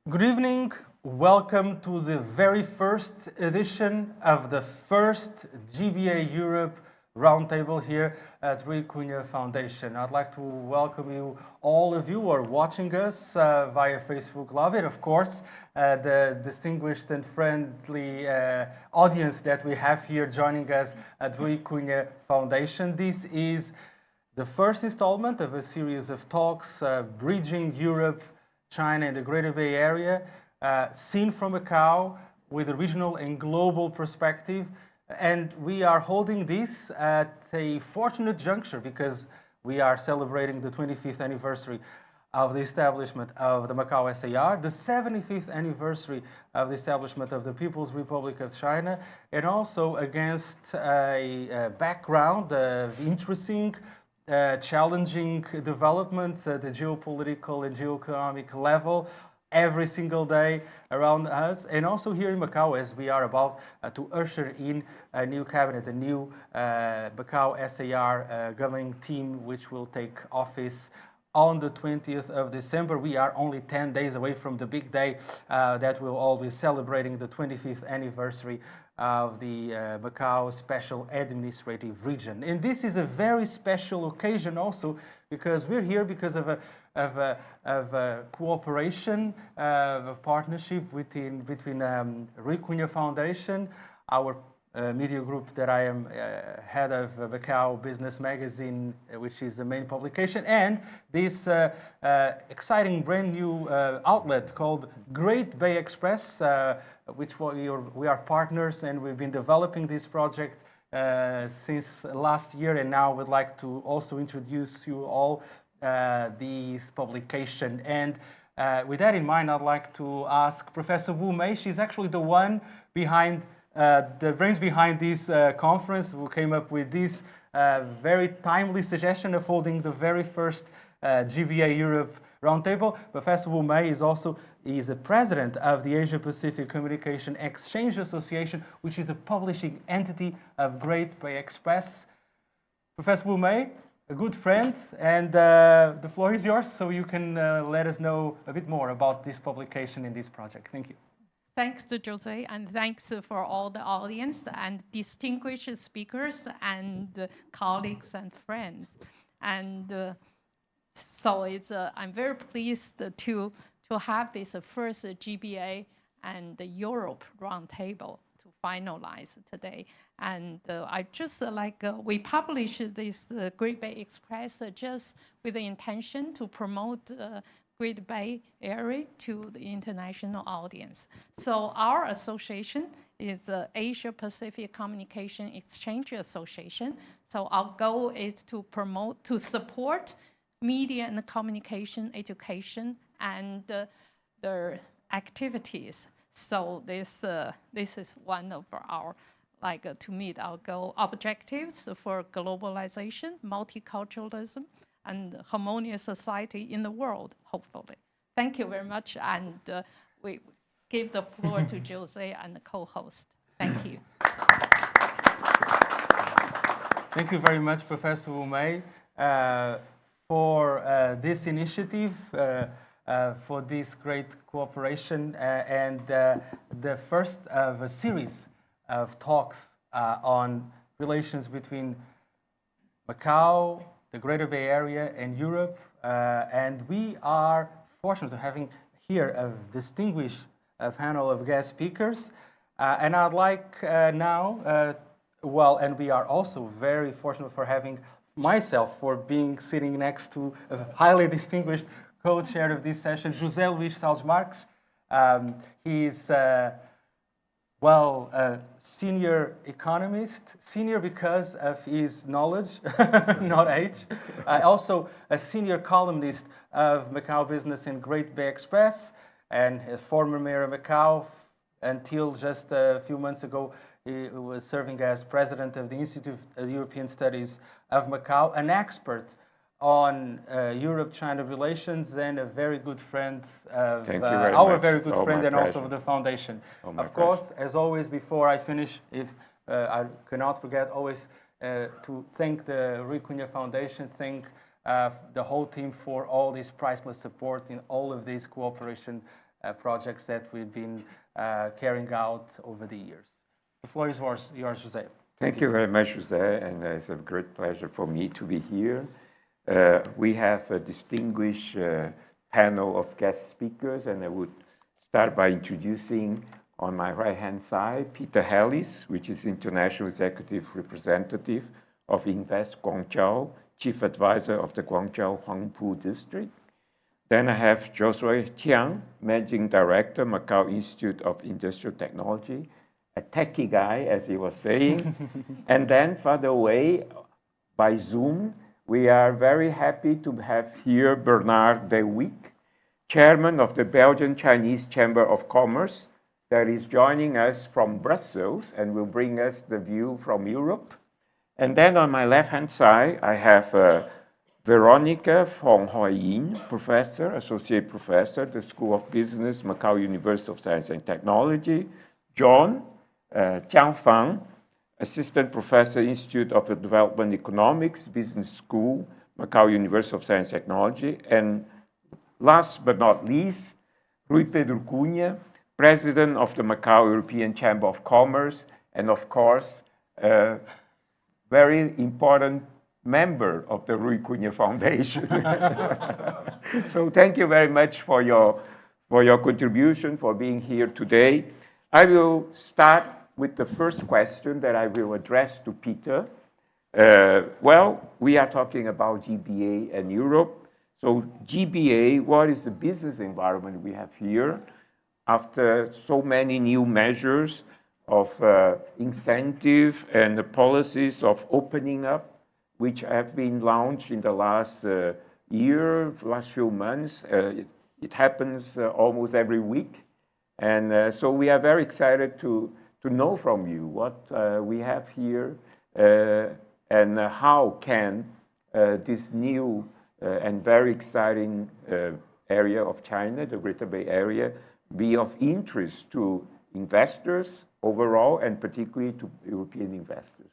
Good evening. Welcome to the very first edition of the first GBA Europe Roundtable here at Rui Cunha Foundation. I'd like to welcome you, all of you who are watching us via Facebook Live, and of course, the distinguished and friendly audience that we have here joining us at Rui Cunha Foundation. This is the first installment of a series of talks bridging Europe, China, and the Greater Bay Area, seen from Macau with a regional and global perspective. And we are holding this at a fortunate juncture because we are celebrating the 25th anniversary of the establishment of the Macau SAR, the 75th anniversary of the establishment of the People's Republic of China, and also against a background of interesting challenging developments at the geopolitical and geoeconomic level every single day around us, and also here in Macau as we are about to usher in a new cabinet, a new Macau SAR governing team which will take office on the 20th of December. We are only 10 days away from the big day that we'll all be celebrating the 25th anniversary of the Macau Special Administrative Region. And this is a very special occasion also because we're here because of a cooperation, of a partnership between Rui Cunha Foundation, our media group that I am head of Macau Business Magazine, which is the main publication, and this exciting brand new outlet called Great Bay Express, which we are partners, and we've been developing this project since last year, and now we'd like to also introduce you all this publication. And with that in mind, I'd like to ask Professor Wu Mei. She's actually the one behind the brains behind this conference, who came up with this very timely suggestion of holding the very first GBA Europe Roundtable. Professor Wu Mei is a president of the Asia Pacific Communication Exchange Association, which is a publishing entity of Great Bay Express. Professor Wu Mei, a good friend, and the floor is yours, so you can let us know a bit more about this publication and this project. Thank you. Thanks to Jose, and thanks for all the audience and distinguished speakers and colleagues and friends. And so I'm very pleased to have this first GBA and the Europe Roundtable to finalize today. And I just we published this Great Bay Express just with the intention to promote Great Bay Area to the international audience. So our association is Asia Pacific Communication Exchange Association. So our goal is to support media and communication education and their activities. So this is one of our to meet our goal objectives for globalization, multiculturalism, and harmonious society in the world, hopefully. Thank you very much, and we give the floor to Jose and the co-host. Thank you. Thank you very much, Professor Wu Mei, for this initiative, for this great cooperation, and the first of a series of talks on relations between Macau, the Greater Bay Area, and Europe. And we are fortunate to having here a distinguished panel of guest speakers. And I'd like now, and we are also very fortunate for having myself for being sitting next to a highly distinguished co-chair of this session, José Luís Salles Marques. He's a senior economist, senior because of his knowledge, not age. Also a senior columnist of Macau Business and Great Bay Express, and a former mayor of Macau until just a few months ago. He was serving as president of the Institute of European Studies of Macau, an expert on Europe-China relations, and a very good friend of our very good friend and also of the foundation. Of course, as always, before I finish, if I cannot forget always to thank the Rui Cunha Foundation, thank the whole team for all this priceless support in all of this cooperation projects that we've been carrying out over the years. The floor is yours, Jose. Thank you very much, Jose, and it's a great pleasure for me to be here. We have a distinguished panel of guest speakers, and I would start by introducing on my right-hand side, Peter Hellis, which is International Executive Representative of Invest Guangzhou, Chief Advisor of the Guangzhou Huangpu District. Then I have Joshua Chiang, Managing Director, Macau Institute of Industrial Technology, a techie guy, as he was saying. And then further away, by Zoom, we are very happy to have here Bernard De Wick, Chairman of the Belgian-Chinese Chamber of Commerce, that is joining us from Brussels and will bring us the view from Europe. And then on my left-hand side, I have Veronica von Hoyin, Professor, Associate Professor, the School of Business, Macau University of Science and Technology. John Jiang Fang, Assistant Professor, Institute of Development Economics, Business School, Macau University of Science and Technology. And last but not least, Rui Pedro Cunha, President of the Macau European Chamber of Commerce, and of course, a very important member of the Rui Cunha Foundation. So thank you very much for your contribution, for being here today. I will start with the first question that I will address to Peter. Well, we are talking about GBA and Europe. So GBA, what is the business environment we have here? After so many new measures of incentive and the policies of opening up, which have been launched in the last last few months. It happens almost every week. And so we are very excited to know from you what we have here and how can this new and very exciting area of China, the Greater Bay Area, be of interest to investors overall and particularly to European investors.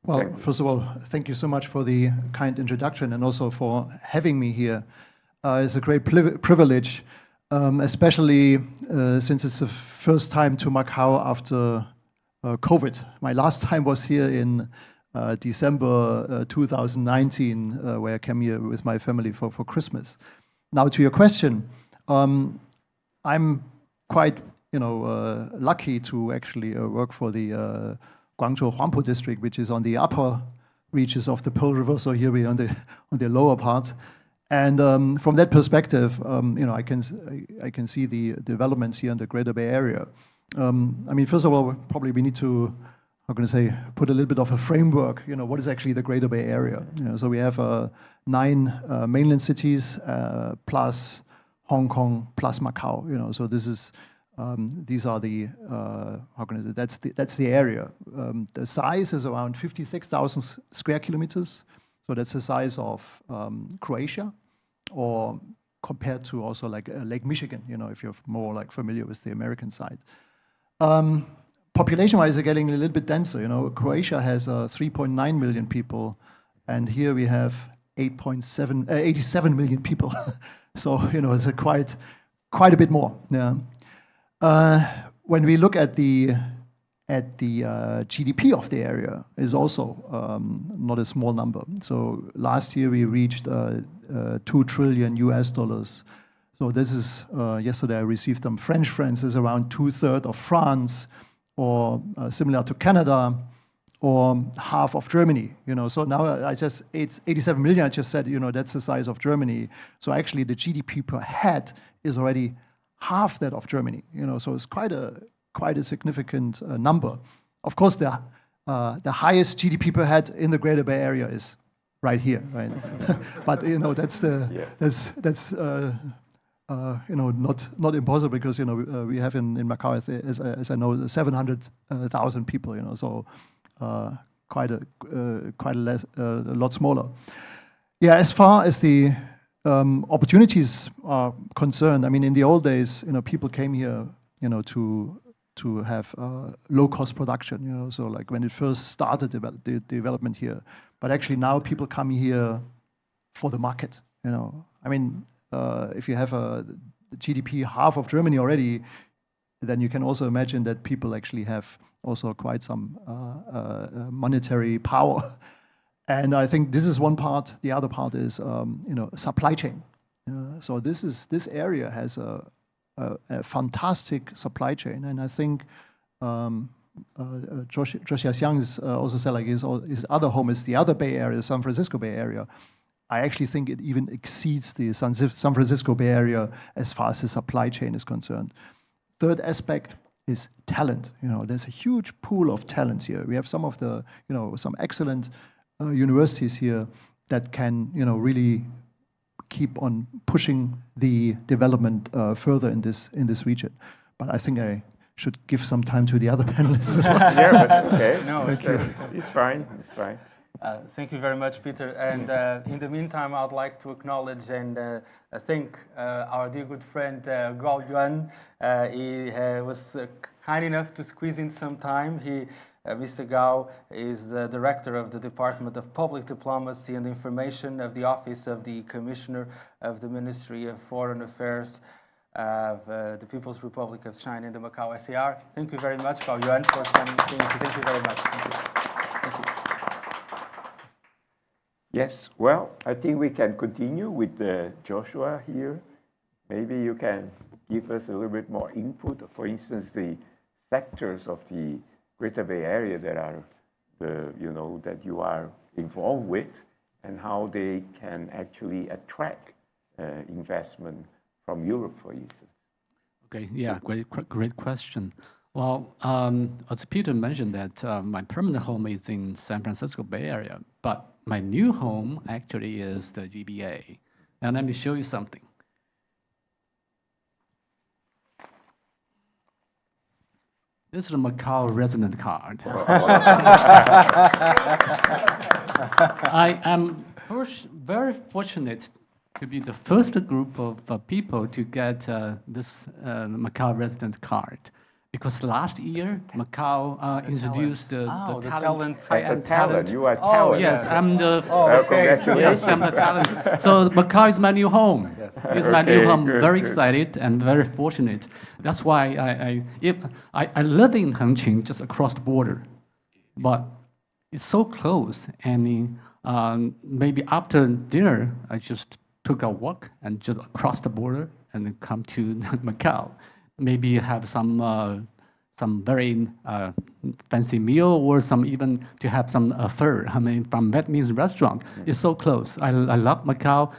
Well, first of all, thank you so much for the kind introduction and also for having me here. It's a great privilege, especially since it's the first time to Macau after COVID. My last time was here in December 2019, where I came here with my family for Christmas. Now to your question, I'm quite, lucky to actually work for the Guangzhou Huangpu district, which is on the upper reaches of the Pearl River. So here we are on the lower part, and from that perspective, I can see the developments here in the Greater Bay Area. I mean, first of all, probably we need to, put a little bit of a framework. What is actually the Greater Bay Area? So we have 9 mainland cities plus Hong Kong plus Macau. So this is these are the that's the area. The size is around 56,000 square kilometers. So that's the size of Croatia, or compared to also like Lake Michigan. If you're more like familiar with the American side. Population-wise, they're getting a little bit denser. Croatia has 3.9 million people, and here we have 87 million people. So it's a quite a bit more. Yeah. When we look at the GDP of the area, is also not a small number. So last year we reached $2 trillion. So this is yesterday I received some French friends. Is around 2/3 of France, or similar to Canada, or half of Germany. So now it's 87 million. I just said that's the size of Germany. So actually the GDP per head is already half that of Germany. So it's quite a significant number. Of course, the highest GDP per head in the Greater Bay Area is right here, right? But that's not impossible, because we have in Macau, as I know, 700,000 people. So quite a lot smaller. Yeah, as far as the opportunities are concerned, I mean, in the old days, people came here, to have low-cost production. So like when it first started the development here, but actually now people come here for the market. I mean, if you have the GDP half of Germany already, then you can also imagine that people actually have also quite some monetary power. And I think this is one part. The other part is, supply chain. So this area has a fantastic supply chain, and I think Joshua Xiang also said like his other home is the other Bay Area, the San Francisco Bay Area. I actually think it even exceeds the San Francisco Bay Area as far as the supply chain is concerned. Third aspect is talent. There's a huge pool of talent here. We have some of the, some excellent universities here that can, really keep on pushing the development further in this region. But I think I should give some time to the other panelists as well. Yeah, but okay. No, it's fine. It's fine. Thank you very much, Peter. And in the meantime, I'd like to acknowledge and thank our dear good friend Gao Yuan. He was kind enough to squeeze in some time. Mr. Gao is the director of the Department of Public Diplomacy and Information of the Office of the Commissioner of the Ministry of Foreign Affairs of the People's Republic of China and the Macau SAR. Thank you very much, Gao Yuan, for coming. Thank you very much. Thank you. Thank you. Yes, well, I think we can continue with Joshua here. Maybe you can give us a little bit more input. For instance, the sectors of the Greater Bay Area that are, that you are involved with, and how they can actually attract investment from Europe, for instance. Okay, yeah, great question. Well, as Peter mentioned that my permanent home is in San Francisco Bay Area, but my new home actually is the GBA. And let me show you something. This is the Macau resident card. I am very fortunate to be the first group of people to get this Macau resident card. Because last year, Macau introduced the talent. I am talent. You are talent. Yes, I'm the. Congratulations. Yes, I'm the talent. So Macau is my new home. Yes. It's my new home. Good, Very good. excited and very fortunate. That's why I live in Hengqin, just across the border, but it's so close. And maybe after dinner, I just took a walk and just across the border and then come to Macau. Maybe have some very fancy meal or some even to have some pho. I mean, from Vietnamese restaurant. It's so close. I love Macau.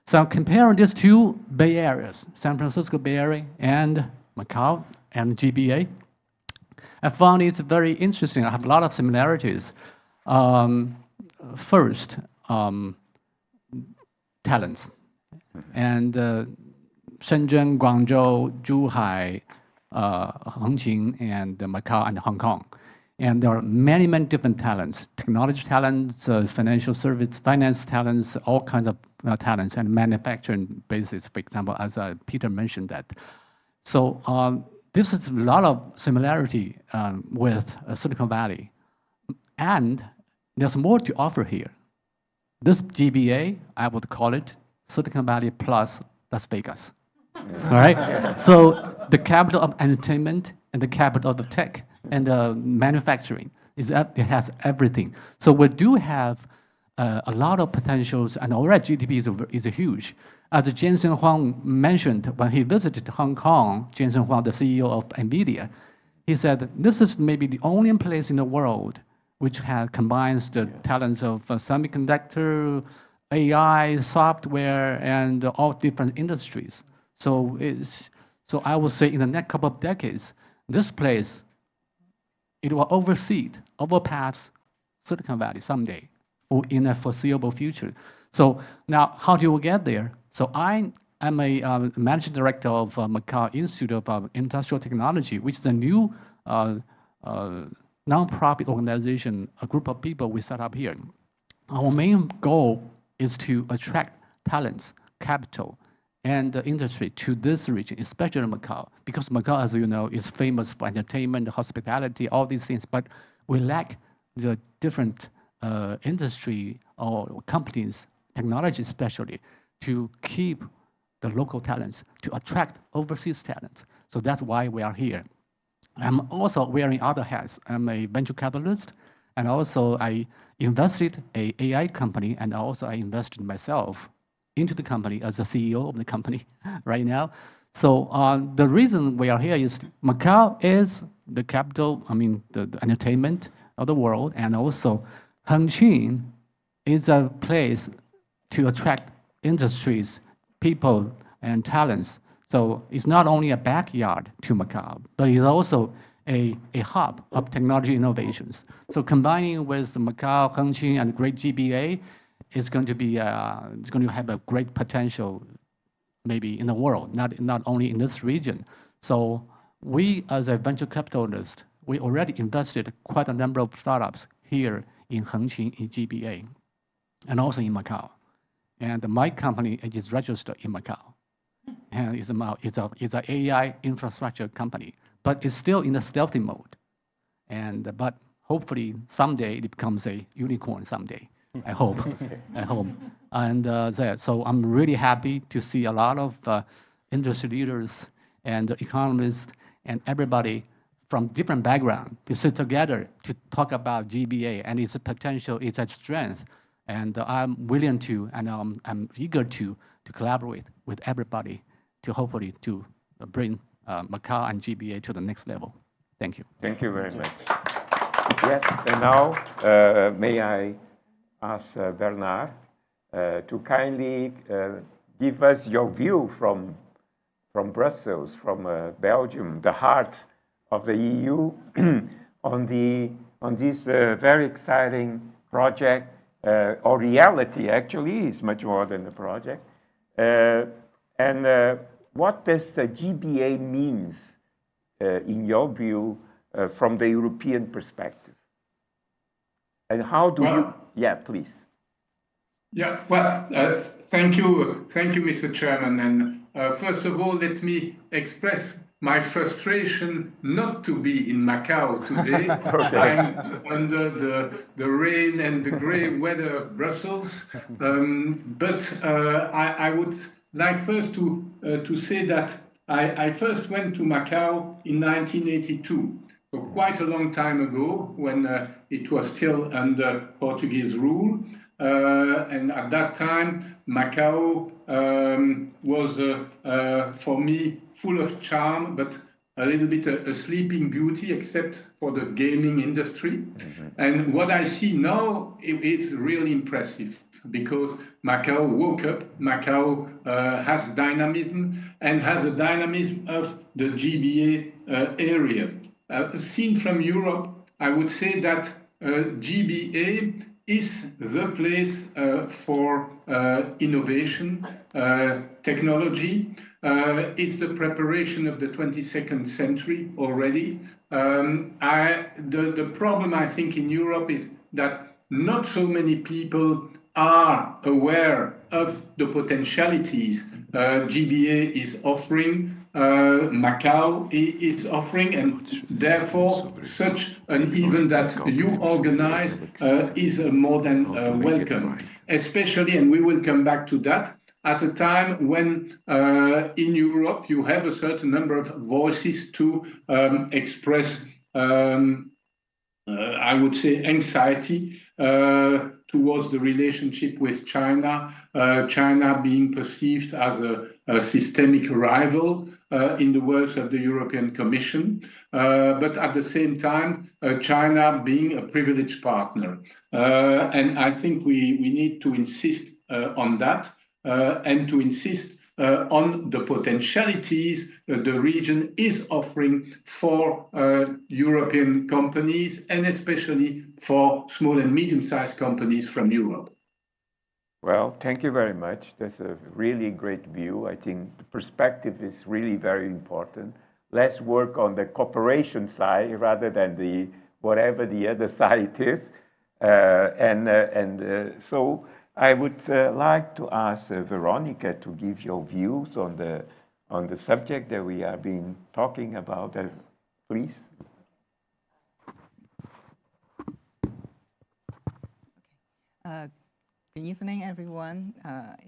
So comparing these two Bay Areas, San Francisco Bay Area and Macau and GBA, I found it very interesting. I have a lot of similarities. First, talents. And Shenzhen, Guangzhou, Zhuhai, Hengqin, and Macau, and Hong Kong. And there are many, many different talents, technology talents, financial service, finance talents, all kinds of talents, and manufacturing basis, for example, as Peter mentioned that. So this is a lot of similarity with Silicon Valley. And there's more to offer here. This GBA, I would call it Silicon Valley plus Las Vegas. All right. So the capital of entertainment and the capital of the tech and manufacturing it has everything. So we do have a lot of potentials, and already GDP is huge. As Jensen Huang mentioned when he visited Hong Kong, Jensen Huang, the CEO of NVIDIA, he said this is maybe the only place in the world which combines the talents of semiconductor, AI, software, and all different industries. So I would say in the next couple of decades, this place, it will overpass Silicon Valley someday, or in a foreseeable future. So now, how do we get there? So I am a managing director of Macau Institute of Industrial Technology, which is a new nonprofit organization, a group of people we set up here. Our main goal is to attract talents, capital, and the industry to this region, especially Macau, because Macau, as you know, is famous for entertainment, hospitality, all these things, but we lack the different industry or companies, technology especially, to keep the local talents, to attract overseas talents. So that's why we are here. I'm also wearing other hats. I'm a venture capitalist, and also I invested an AI company, and also I invested myself into the company as the CEO of the company right now. So the reason we are here is Macau is the capital, the entertainment of the world, and also Hengqin is a place to attract industries, people, and talents. So it's not only a backyard to Macau, but it's also a hub of technology innovations. So combining with the Macau, Hengqin, and the great GBA is going to be it's going to have a great potential, maybe in the world, not only in this region. So we, as a venture capitalist, we already invested quite a number of startups here in Hengqin, in GBA, and also in Macau. And my company is registered in Macau, and it's an AI infrastructure company, but it's still in the stealthy mode. But hopefully someday it becomes a unicorn someday. I hope. I hope. And so I'm really happy to see a lot of industry leaders and economists and everybody from different backgrounds to sit together to talk about GBA and its potential, its strength. And I'm willing to, and I'm eager to collaborate with everybody to hopefully to bring Macau and GBA to the next level. Thank you. Thank you very much. Yes, and now may I ask Bernard to kindly give us your view from Brussels, from Belgium, the heart of the EU, on this very exciting project, or reality actually, is much more than a project. And what does the GBA means, in your view, from the European perspective? And how do you... Yeah, please. Yeah, well, thank you, Mr. Chairman. And first of all, let me express my frustration not to be in Macau today. Okay. I'm under the rain and the gray weather of Brussels. But I would like first to say that I first went to Macau in 1982. So quite a long time ago, when it was still under Portuguese rule. And at that time, Macau was, for me, full of charm, but a little bit a sleeping beauty, except for the gaming industry. Mm-hmm. And what I see now is really impressive, because Macau woke up, Macau has dynamism, and has a dynamism of the GBA area. Seen from Europe, I would say that GBA is the place for innovation, technology. It's the preparation of the 22nd century already. The problem, I think, in Europe is that not so many people are aware of the potentialities GBA is offering, Macau is offering, and therefore such an event that you organize is more than welcome. Especially, and we will come back to that, at a time when in Europe you have a certain number of voices to express, I would say, anxiety towards the relationship with China, China being perceived as a systemic rival in the words of the European Commission, but at the same time, China being a privileged partner. And I think we need to insist on that and to insist on the potentialities the region is offering for European companies, and especially for small and medium-sized companies from Europe. Well, thank you very much. That's a really great view. I think the perspective is really very important. Let's work on the cooperation side rather than the whatever the other side is. So I would like to ask Veronica to give your views on the subject that we have been talking about. Please. Good evening, everyone.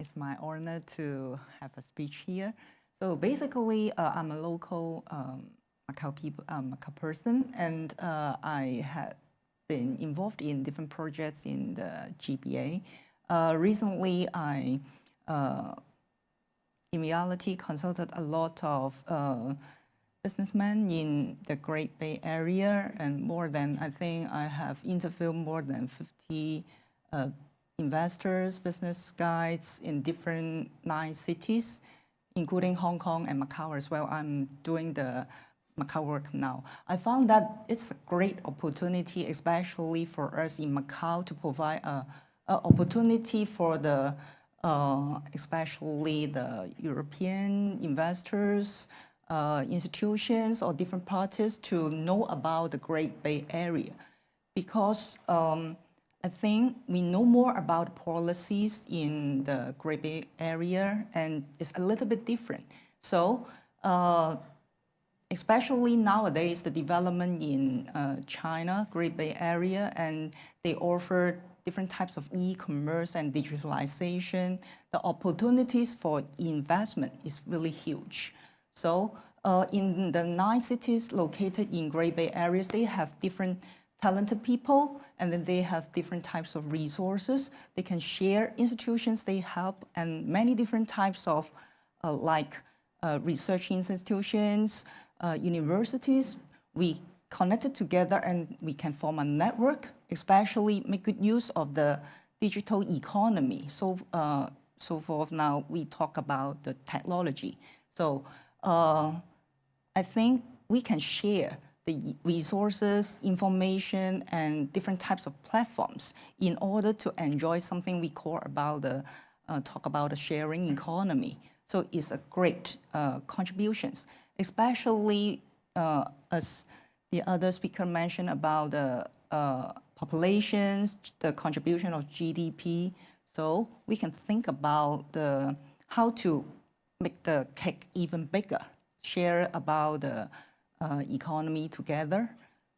It's my honor to have a speech here. So basically, I'm a local Macau person, and I had been involved in different projects in the GBA. Recently, I, in reality, consulted a lot of businessmen in the Great Bay Area, and I think I have interviewed more than 50 investors, business guides in different 9 cities, including Hong Kong and Macau as well. I'm doing the Macau work now. I found that it's a great opportunity, especially for us in Macau, to provide an opportunity for the, especially the European investors, institutions, or different parties to know about the Great Bay Area, because I think we know more about policies in the Great Bay Area, and it's a little bit different. So, especially nowadays, the development in China, Great Bay Area, and they offer different types of e-commerce and digitalization. The opportunities for investment is really huge. So, in the 9 cities located in Great Bay areas, they have different talented people, and then they have different types of resources. They can share institutions they help, and many different types of research institutions, universities. We connected together and we can form a network, especially make good use of the digital economy. So forth now we talk about the technology. So I think we can share the resources, information, and different types of platforms in order to enjoy something we call about the, talk about the sharing economy. So it's a great contributions, especially as the other speaker mentioned about the populations, the contribution of GDP. So we can think about how to make the cake even bigger, share about the economy together.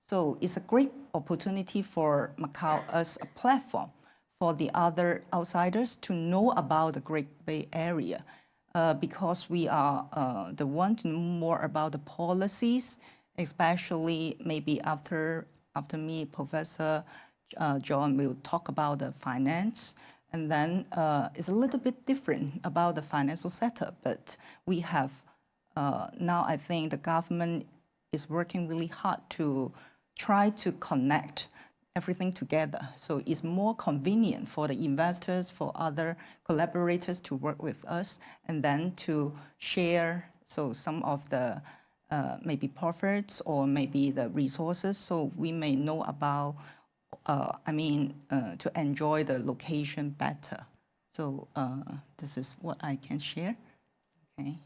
So it's a great opportunity for Macau as a platform for the other outsiders to know about the Great Bay Area, because we are the one to know more about the policies, especially maybe after me, Professor John will talk about the finance. And then it's a little bit different about the financial setup, but we have now I think the government is working really hard to try to connect everything together. So it's more convenient for the investors, for other collaborators to work with us, and then to share some of the maybe profits or maybe the resources, so we may know about, to enjoy the location better. So this is what I can share. Okay.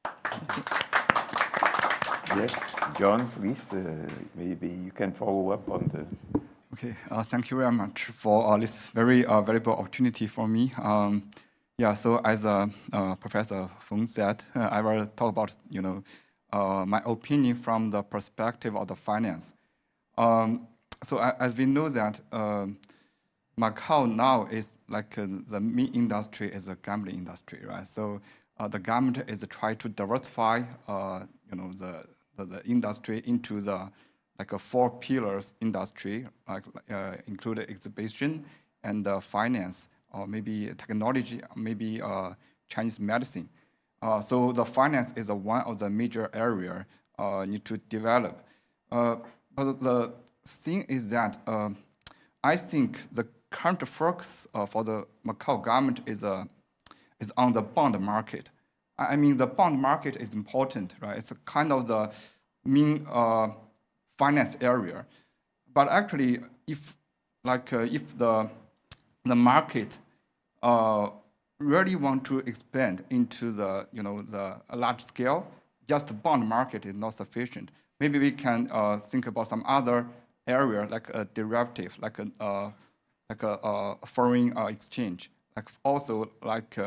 Thank you. Yes, John, please, maybe you can follow up on the... Okay, thank you very much for this very valuable opportunity for me. Yeah, so as Professor Feng said, I will talk about, my opinion from the perspective of the finance. So as we know that Macau now is like the main industry is the gambling industry, right? So the government is trying to diversify, the industry into the like a 4 pillars industry, like include exhibition and finance, or maybe technology, maybe Chinese medicine. So the finance is one of the major area need to develop. But the thing is that I think the current focus for the Macau government is on the bond market. I mean, the bond market is important, right? It's a kind of the main finance area. But actually, if the market really want to expand into the the large scale, just the bond market is not sufficient. Maybe we can think about some other area like a derivative, like a foreign exchange, like also like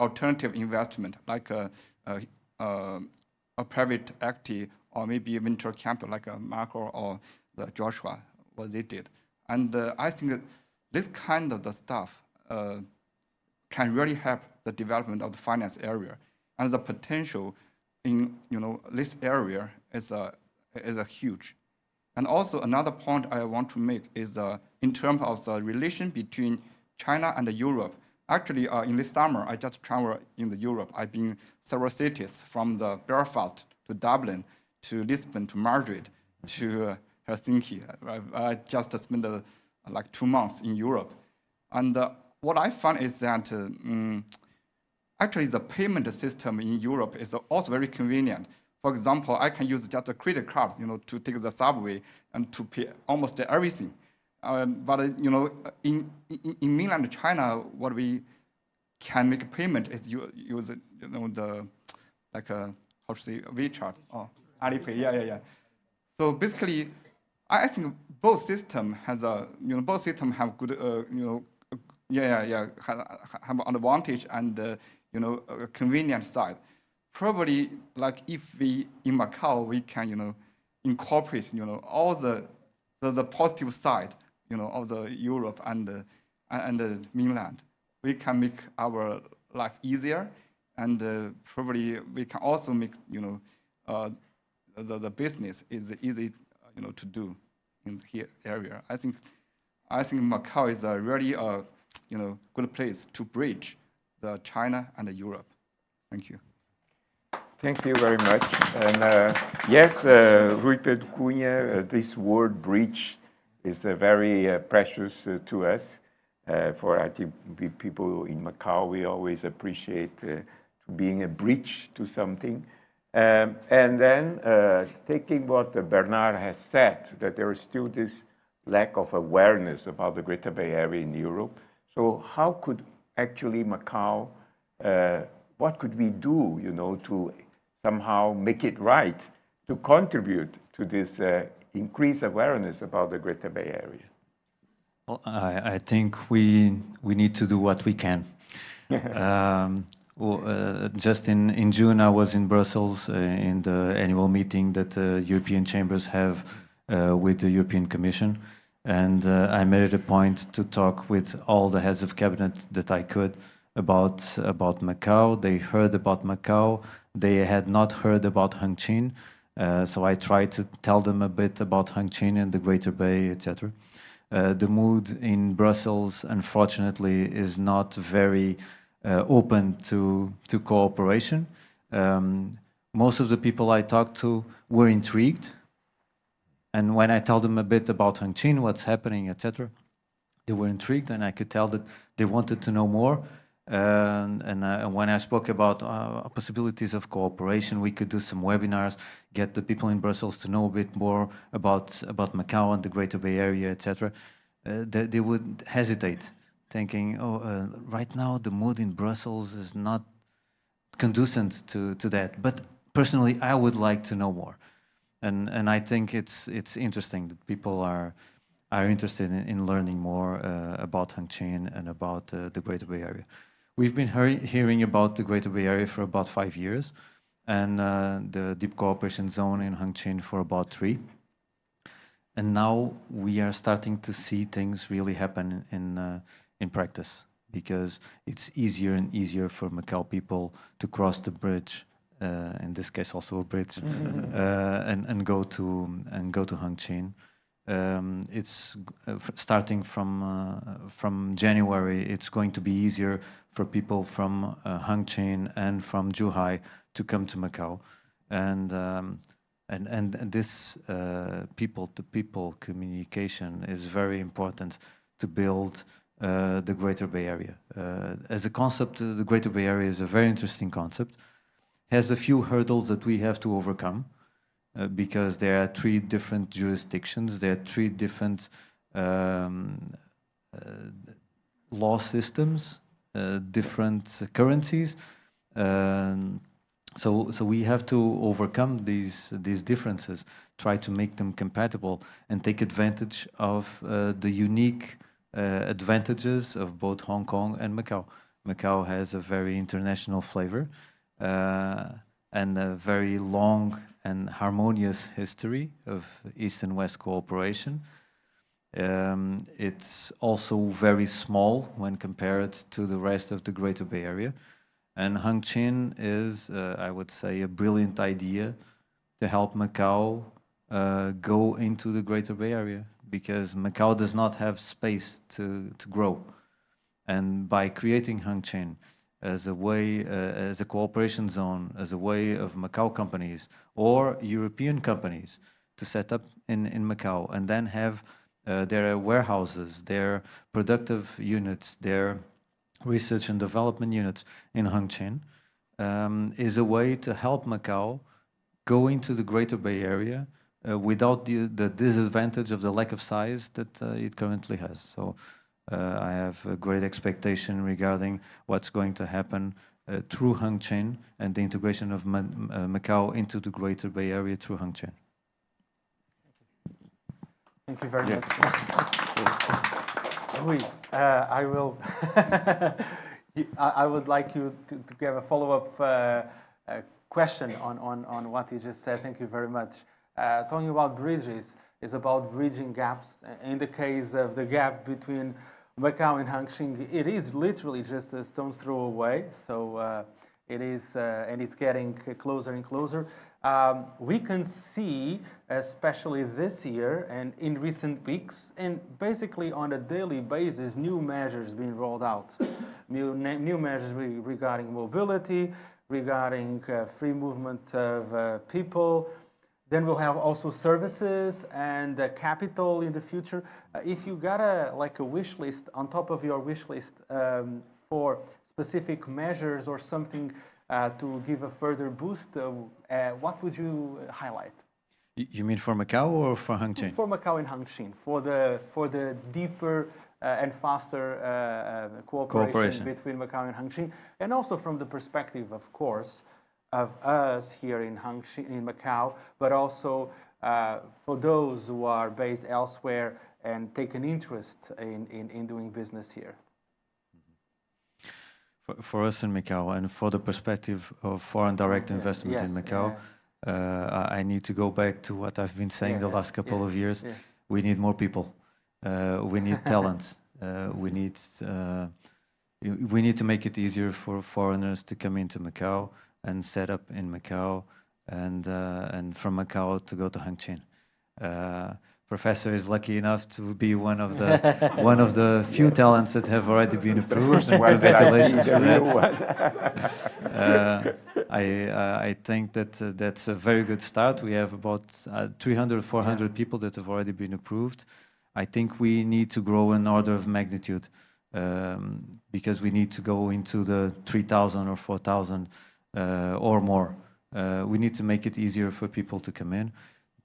alternative investment, like a private equity, or maybe venture capital, like a Marco or the Joshua, what they did. And I think this kind of the stuff can really help the development of the finance area, and the potential in this area is a huge. And also another point I want to make is in terms of the relation between China and Europe. Actually, in this summer, I just traveled in Europe. I've been several cities, from the Belfast to Dublin to Lisbon to Madrid to Helsinki. I just spent like 2 months in Europe. And what I found is that actually the payment system in Europe is also very convenient. For example, I can use just a credit card, to take the subway and to pay almost everything. But in mainland China, what we can make a payment is use the how to say WeChat or Alipay. Yeah. So basically, I think both system have good have an advantage and a convenient side. Probably like if we in Macau we can incorporate all the positive side of the Europe and the mainland, we can make our life easier, and probably we can also make the business is easy to do in here area. I think Macau is a really good place to bridge the China and the Europe. Thank you. Thank you very much. And yes, Rupert Cunha, this word bridge is very precious to us. For I think people in Macau, we always appreciate being a bridge to something. And then taking what Bernard has said, that there is still this lack of awareness about the Greater Bay Area in Europe. So how could actually Macau, what could we do, to somehow make it right, to contribute to this increased awareness about the Greater Bay Area? Well, I think we need to do what we can. Just in June, I was in Brussels in the annual meeting that the European Chambers have with the European Commission. And I made it a point to talk with all the heads of cabinet that I could about Macau. They heard about Macau. They had not heard about Hengqin. So I tried to tell them a bit about Hengqin and the Greater Bay, etc. The mood in Brussels, unfortunately, is not very open to cooperation. Most of the people I talked to were intrigued. And when I told them a bit about Hengqin, what's happening, etc., they were intrigued, and I could tell that they wanted to know more. And when I spoke about possibilities of cooperation, we could do some webinars, get the people in Brussels to know a bit more about Macau and the Greater Bay Area, etc. They would hesitate, thinking, right now the mood in Brussels is not conducive to that. But personally, I would like to know more. And I think it's interesting that people are interested in learning more about Hengqin and about the Greater Bay Area. We've been hearing about the Greater Bay Area for about 5 years, and the Deep Cooperation Zone in Hengqin for about 3. And now we are starting to see things really happen in practice, because it's easier and easier for Macau people to cross the bridge, in this case also a bridge, and go to Hengqin. It's starting from January. It's going to be easier for people from Hengqin and from Zhuhai to come to Macau, and this people-to-people communication is very important to build the Greater Bay Area. As a concept, the Greater Bay Area is a very interesting concept. Has a few hurdles that we have to overcome. Because there are 3 different jurisdictions, there are 3 different law systems, different currencies. So we have to overcome these differences, try to make them compatible, and take advantage of the unique advantages of both Hong Kong and Macau. Macau has a very international flavor. And a very long and harmonious history of East and West cooperation. It's also very small when compared to the rest of the Greater Bay Area. And Hengqin is, I would say, a brilliant idea to help Macau go into the Greater Bay Area, because Macau does not have space to grow. And by creating Hengqin as a way, as a cooperation zone, as a way of Macau companies or European companies to set up in Macau and then have their warehouses, their productive units, their research and development units in Hengqin, is a way to help Macau go into the Greater Bay Area without the disadvantage of the lack of size that it currently has. So I have a great expectation regarding what's going to happen through Hengqin and the integration of Macau into the Greater Bay Area through Hengqin. Thank you very much. Rui, I will. I would like you to give a follow-up question on what you just said. Thank you very much. Talking about bridges is about bridging gaps. In the case of the gap between Macau and Hengqin, it is literally just a stone's throw away. So it is, and it's getting closer and closer. We can see, especially this year and in recent weeks, and basically on a daily basis, new measures being rolled out. New measures regarding mobility, regarding free movement of people. Then we'll have also services and capital in the future. If you got a wish list on top of your wish list for specific measures or something to give a further boost, what would you highlight? You mean for Macau or for Hengqin? For Macau and Hengqin, for the deeper and faster cooperation between Macau and Hengqin, and also from the perspective, of course, of us here in Hengqin, in Macau, but also for those who are based elsewhere and take an interest in doing business here. For us in Macau, and for the perspective of foreign direct investment in Macau, I need to go back to what I've been saying the last couple of years. We need more people. We need talents. We need to make it easier for foreigners to come into Macau and set up in Macau, and from Macau to go to Hengqin. Professor is lucky enough to be one of the few talents that have already been approved. And congratulations for that. I think that that's a very good start. We have about 300, 400 people that have already been approved. I think we need to grow an order of magnitude because we need to go into the 3,000 or 4,000 or more. We need to make it easier for people to come in.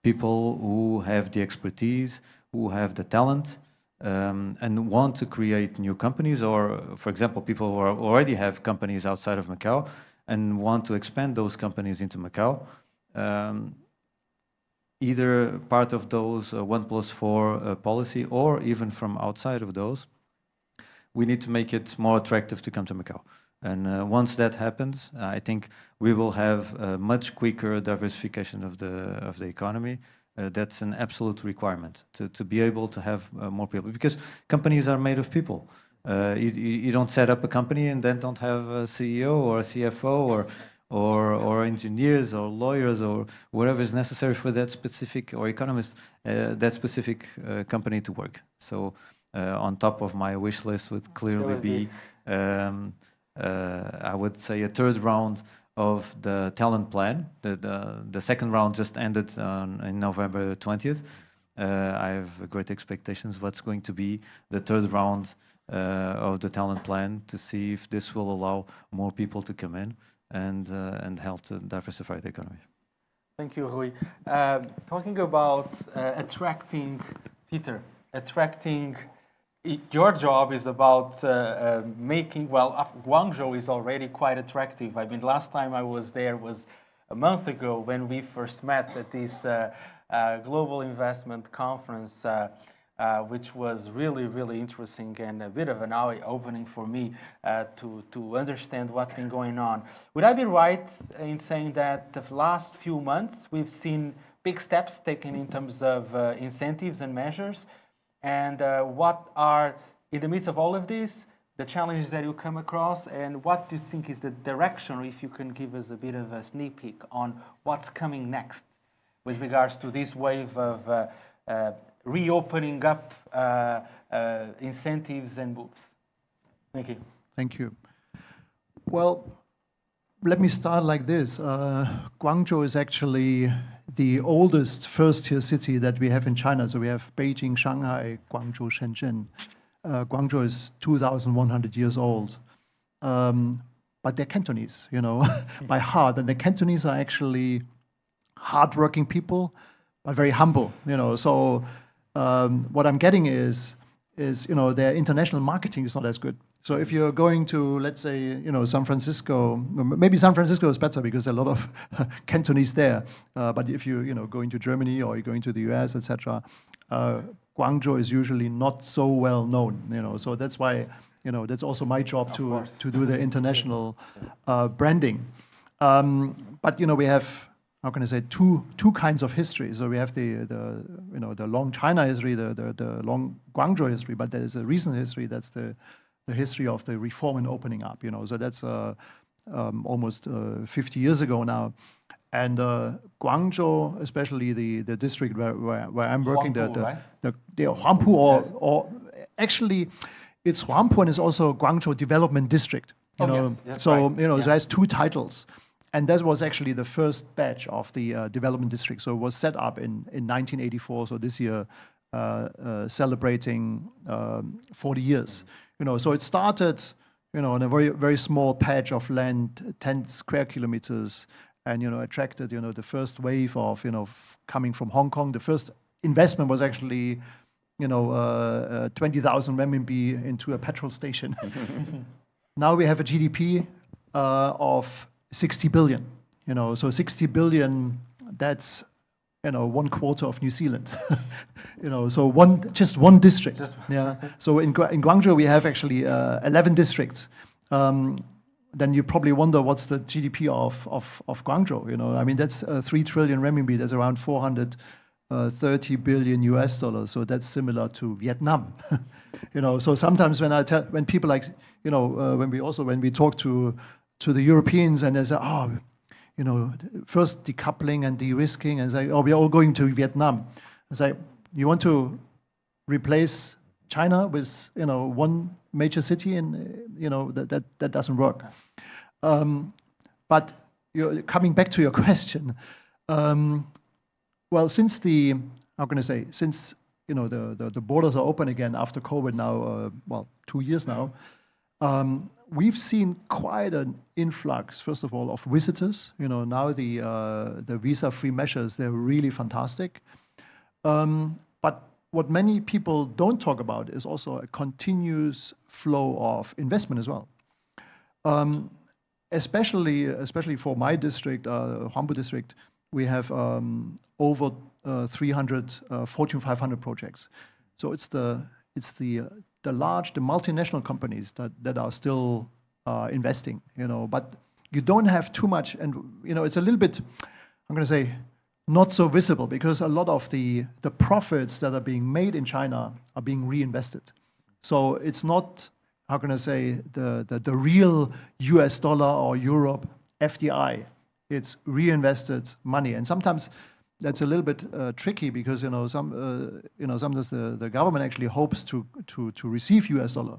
People who have the expertise, who have the talent, and want to create new companies, or, for example, people who already have companies outside of Macau and want to expand those companies into Macau. Either part of those 1+4 policy, or even from outside of those, we need to make it more attractive to come to Macau. And once that happens, I think we will have a much quicker diversification of the economy. That's an absolute requirement to be able to have more people, because companies are made of people. You don't set up a company and then don't have a CEO or a CFO or engineers or lawyers or whatever is necessary for that specific, or economist, that specific company to work. So on top of my wish list would clearly be I would say a third round of the talent plan. The second round just ended in November 20th. I have great expectations what's going to be the third round of the talent plan, to see if this will allow more people to come in and help to diversify the economy. Thank you, Rui. Talking about attracting, Peter, your job is about making, well, Guangzhou is already quite attractive. I mean, last time I was there was a month ago when we first met at this global investment conference, which was really, really interesting and a bit of an eye-opening for me to understand what's been going on. Would I be right in saying that the last few months we've seen big steps taken in terms of incentives and measures? and what are, in the midst of all of this, the challenges that you come across, and what do you think is the direction, or if you can give us a bit of a sneak peek on what's coming next with regards to this wave of reopening up incentives and moves. Thank you. Thank you. Well, let me start like this. Guangzhou is actually the oldest first-tier city that we have in China. So we have Beijing, Shanghai, Guangzhou, Shenzhen. Guangzhou is 2,100 years old. But they're Cantonese, you know, by heart. And the Cantonese are actually hardworking people, but very humble, you know. So what I'm getting is, you know, their international marketing is not as good. So if you're going to, let's say, you know, San Francisco, maybe San Francisco is better because there are a lot of Cantonese there. But if you know, going to Germany or you're going to the US, etc., Guangzhou is usually not so well known, you know. So that's why, you know, that's also my job to do the international branding. But you know, we have, how can I say, two kinds of history. So we have the you know, the long China history, the long Guangzhou history, but there is a recent history that's the history of the reform and opening up, you know. So that's almost 50 years ago now. And Guangzhou, especially the district where I'm working, Huangpu, the Huangpu, or actually it's Huangpu and it's also Guangzhou Development District. You know, yes, so right. you know, Yeah. so it has two titles. And that was actually the first batch of the development district. So it was set up in 1984. So this year, celebrating 40 years. You know, so it started, you know, on a very, very small patch of land, 10 square kilometers, and, you know, attracted, you know, the first wave of, you know, coming from Hong Kong. The first investment was actually, you know, 20,000 renminbi into a petrol station. Now we have a GDP of 60 billion, you know, so 60 billion, that's, you know, 1/4 of New Zealand, you know, so just one district. Yeah. So in Guangzhou, we have actually 11 districts. Then you probably wonder what's the GDP of Guangzhou, you know, I mean, that's 3 trillion renminbi, that's around 430 billion US dollars. So that's similar to Vietnam, you know, so sometimes when people like, you know, when we talk to the Europeans and they say, oh, you know, first decoupling and de-risking, and say, oh, we're all going to Vietnam. I say, you want to replace China with, you know, one major city, and you know that doesn't work. But coming back to your question, well, since since you know the borders are open again after COVID now, well, 2 years now. We've seen quite an influx, first of all, of visitors. You know, now the visa-free measures, they're really fantastic. But what many people don't talk about is also a continuous flow of investment as well. Especially for my district, Huangpu district, we have over 300 Fortune 500 projects. So it's the multinational companies that are still investing, you know, but you don't have too much, and you know, it's a little bit, I'm going to say, not so visible, because a lot of the profits that are being made in China are being reinvested. So it's not, how can I say, the real US dollar or Europe FDI. It's reinvested money, and sometimes that's a little bit tricky, because you know sometimes the government actually hopes to receive US dollar,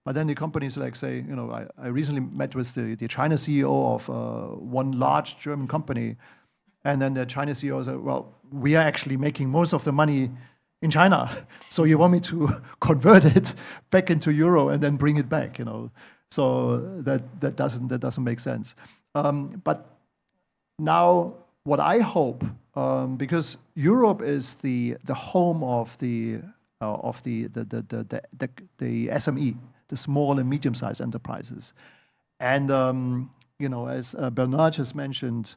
but then the companies like say, you know, I recently met with the China CEO of one large German company, and then the China CEO said, well, we are actually making most of the money in China, so you want me to convert it back into euro and then bring it back, you know? So that doesn't make sense. But now what I hope, because Europe is the home of the SME, the small and medium-sized enterprises, and you know, as Bernard has mentioned,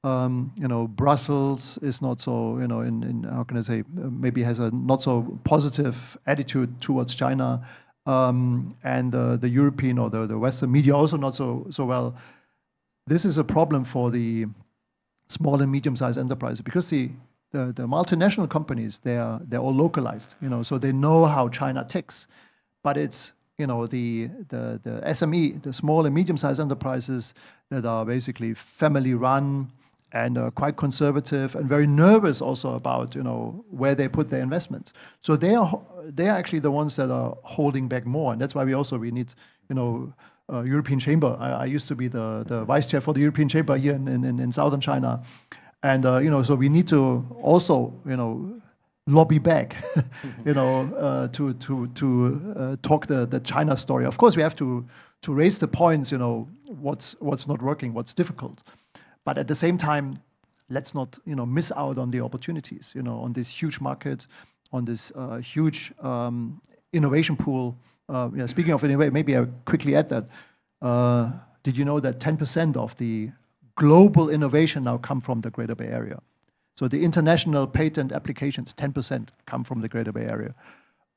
you know, Brussels is not so, you know, in how can I say, maybe has a not so positive attitude towards China, and the European or the Western media also not so well. This is a problem for the small and medium-sized enterprises, because the the multinational companies, they're all localized, so they know how China ticks. But it's, the SME, the small and medium-sized enterprises that are basically family-run and quite conservative and very nervous also about, where they put their investments. So they are actually the ones that are holding back more, and that's why we need, European Chamber. I used to be the vice chair for the European Chamber here in southern China, and so we need to also lobby back, to talk the China story. Of course, we have to raise the points, what's not working, what's difficult, but at the same time, let's not miss out on the opportunities, on this huge market, on this huge innovation pool. Speaking of innovation, maybe I'll quickly add that. Did you know that 10% of the global innovation now come from the Greater Bay Area? So the international patent applications, 10% come from the Greater Bay Area,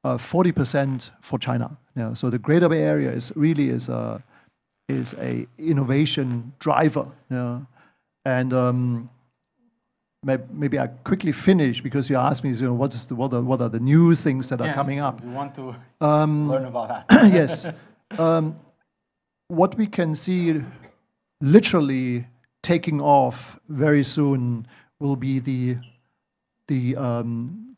40% for China. So the Greater Bay Area is a innovation driver. And maybe I quickly finish because you asked me, what are the new things that are coming up? We want to learn about that. Yes. What we can see literally taking off very soon will be the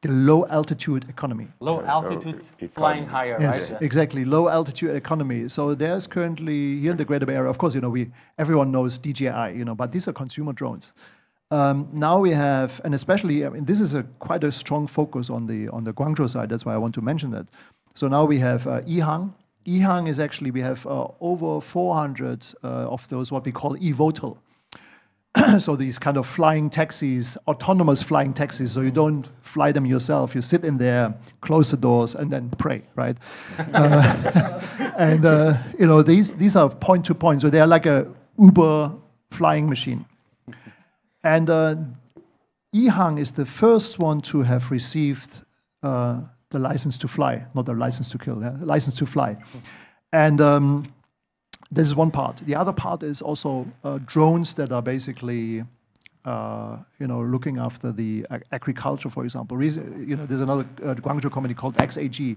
low altitude economy. Low altitude flying higher, yes, right? Exactly. Low altitude economy. So there's currently here in the Greater Bay Area, of course, everyone knows DJI, but these are consumer drones. Now we have, and especially, this is quite a strong focus on the Guangzhou side. That's why I want to mention that. So now we have EHang. EHang is actually, we have over 400 of those, what we call eVTOL. So these kind of flying taxis, autonomous flying taxis. So you don't fly them yourself. You sit in there, close the doors, and then pray, right? And these are point to point. So they are like a Uber flying machine. And EHang is the first one to have received the license to fly, not the license to kill, license to fly. And this is one part. The other part is also drones that are basically, looking after the agriculture, for example. There's another Guangzhou company called XAG,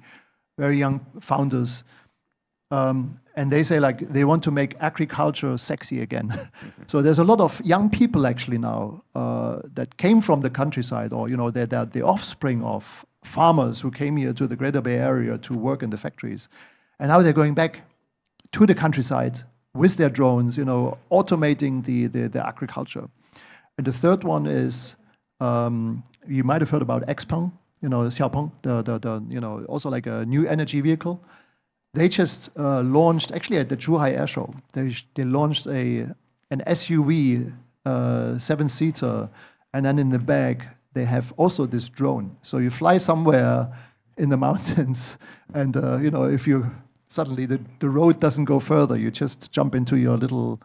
very young founders. And they say they want to make agriculture sexy again. So there's a lot of young people actually now that came from the countryside, or they're the offspring of farmers who came here to the Greater Bay Area to work in the factories, and now they're going back to the countryside with their drones, automating the agriculture. And the third one is you might have heard about XPeng, Xiaopeng, also like a new energy vehicle. They just launched, actually at the Zhuhai Air Show, they launched an SUV, 7-seater, and then in the back, they have also this drone. So you fly somewhere in the mountains, and if you suddenly the road doesn't go further, you just jump into your little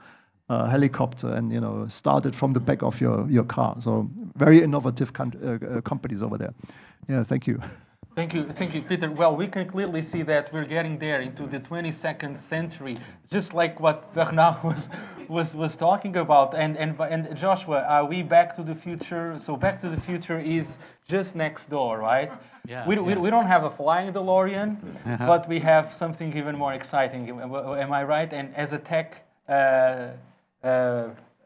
helicopter and start it from the back of your car. So very innovative companies over there. Yeah, thank you. Thank you, Peter. Well, we can clearly see that we're getting there into the 22nd century, just like what Bernard was talking about. And Joshua, are we Back to the Future? So Back to the Future is just next door, right? Yeah. We don't have a flying DeLorean, but we have something even more exciting. Am I right? And as a tech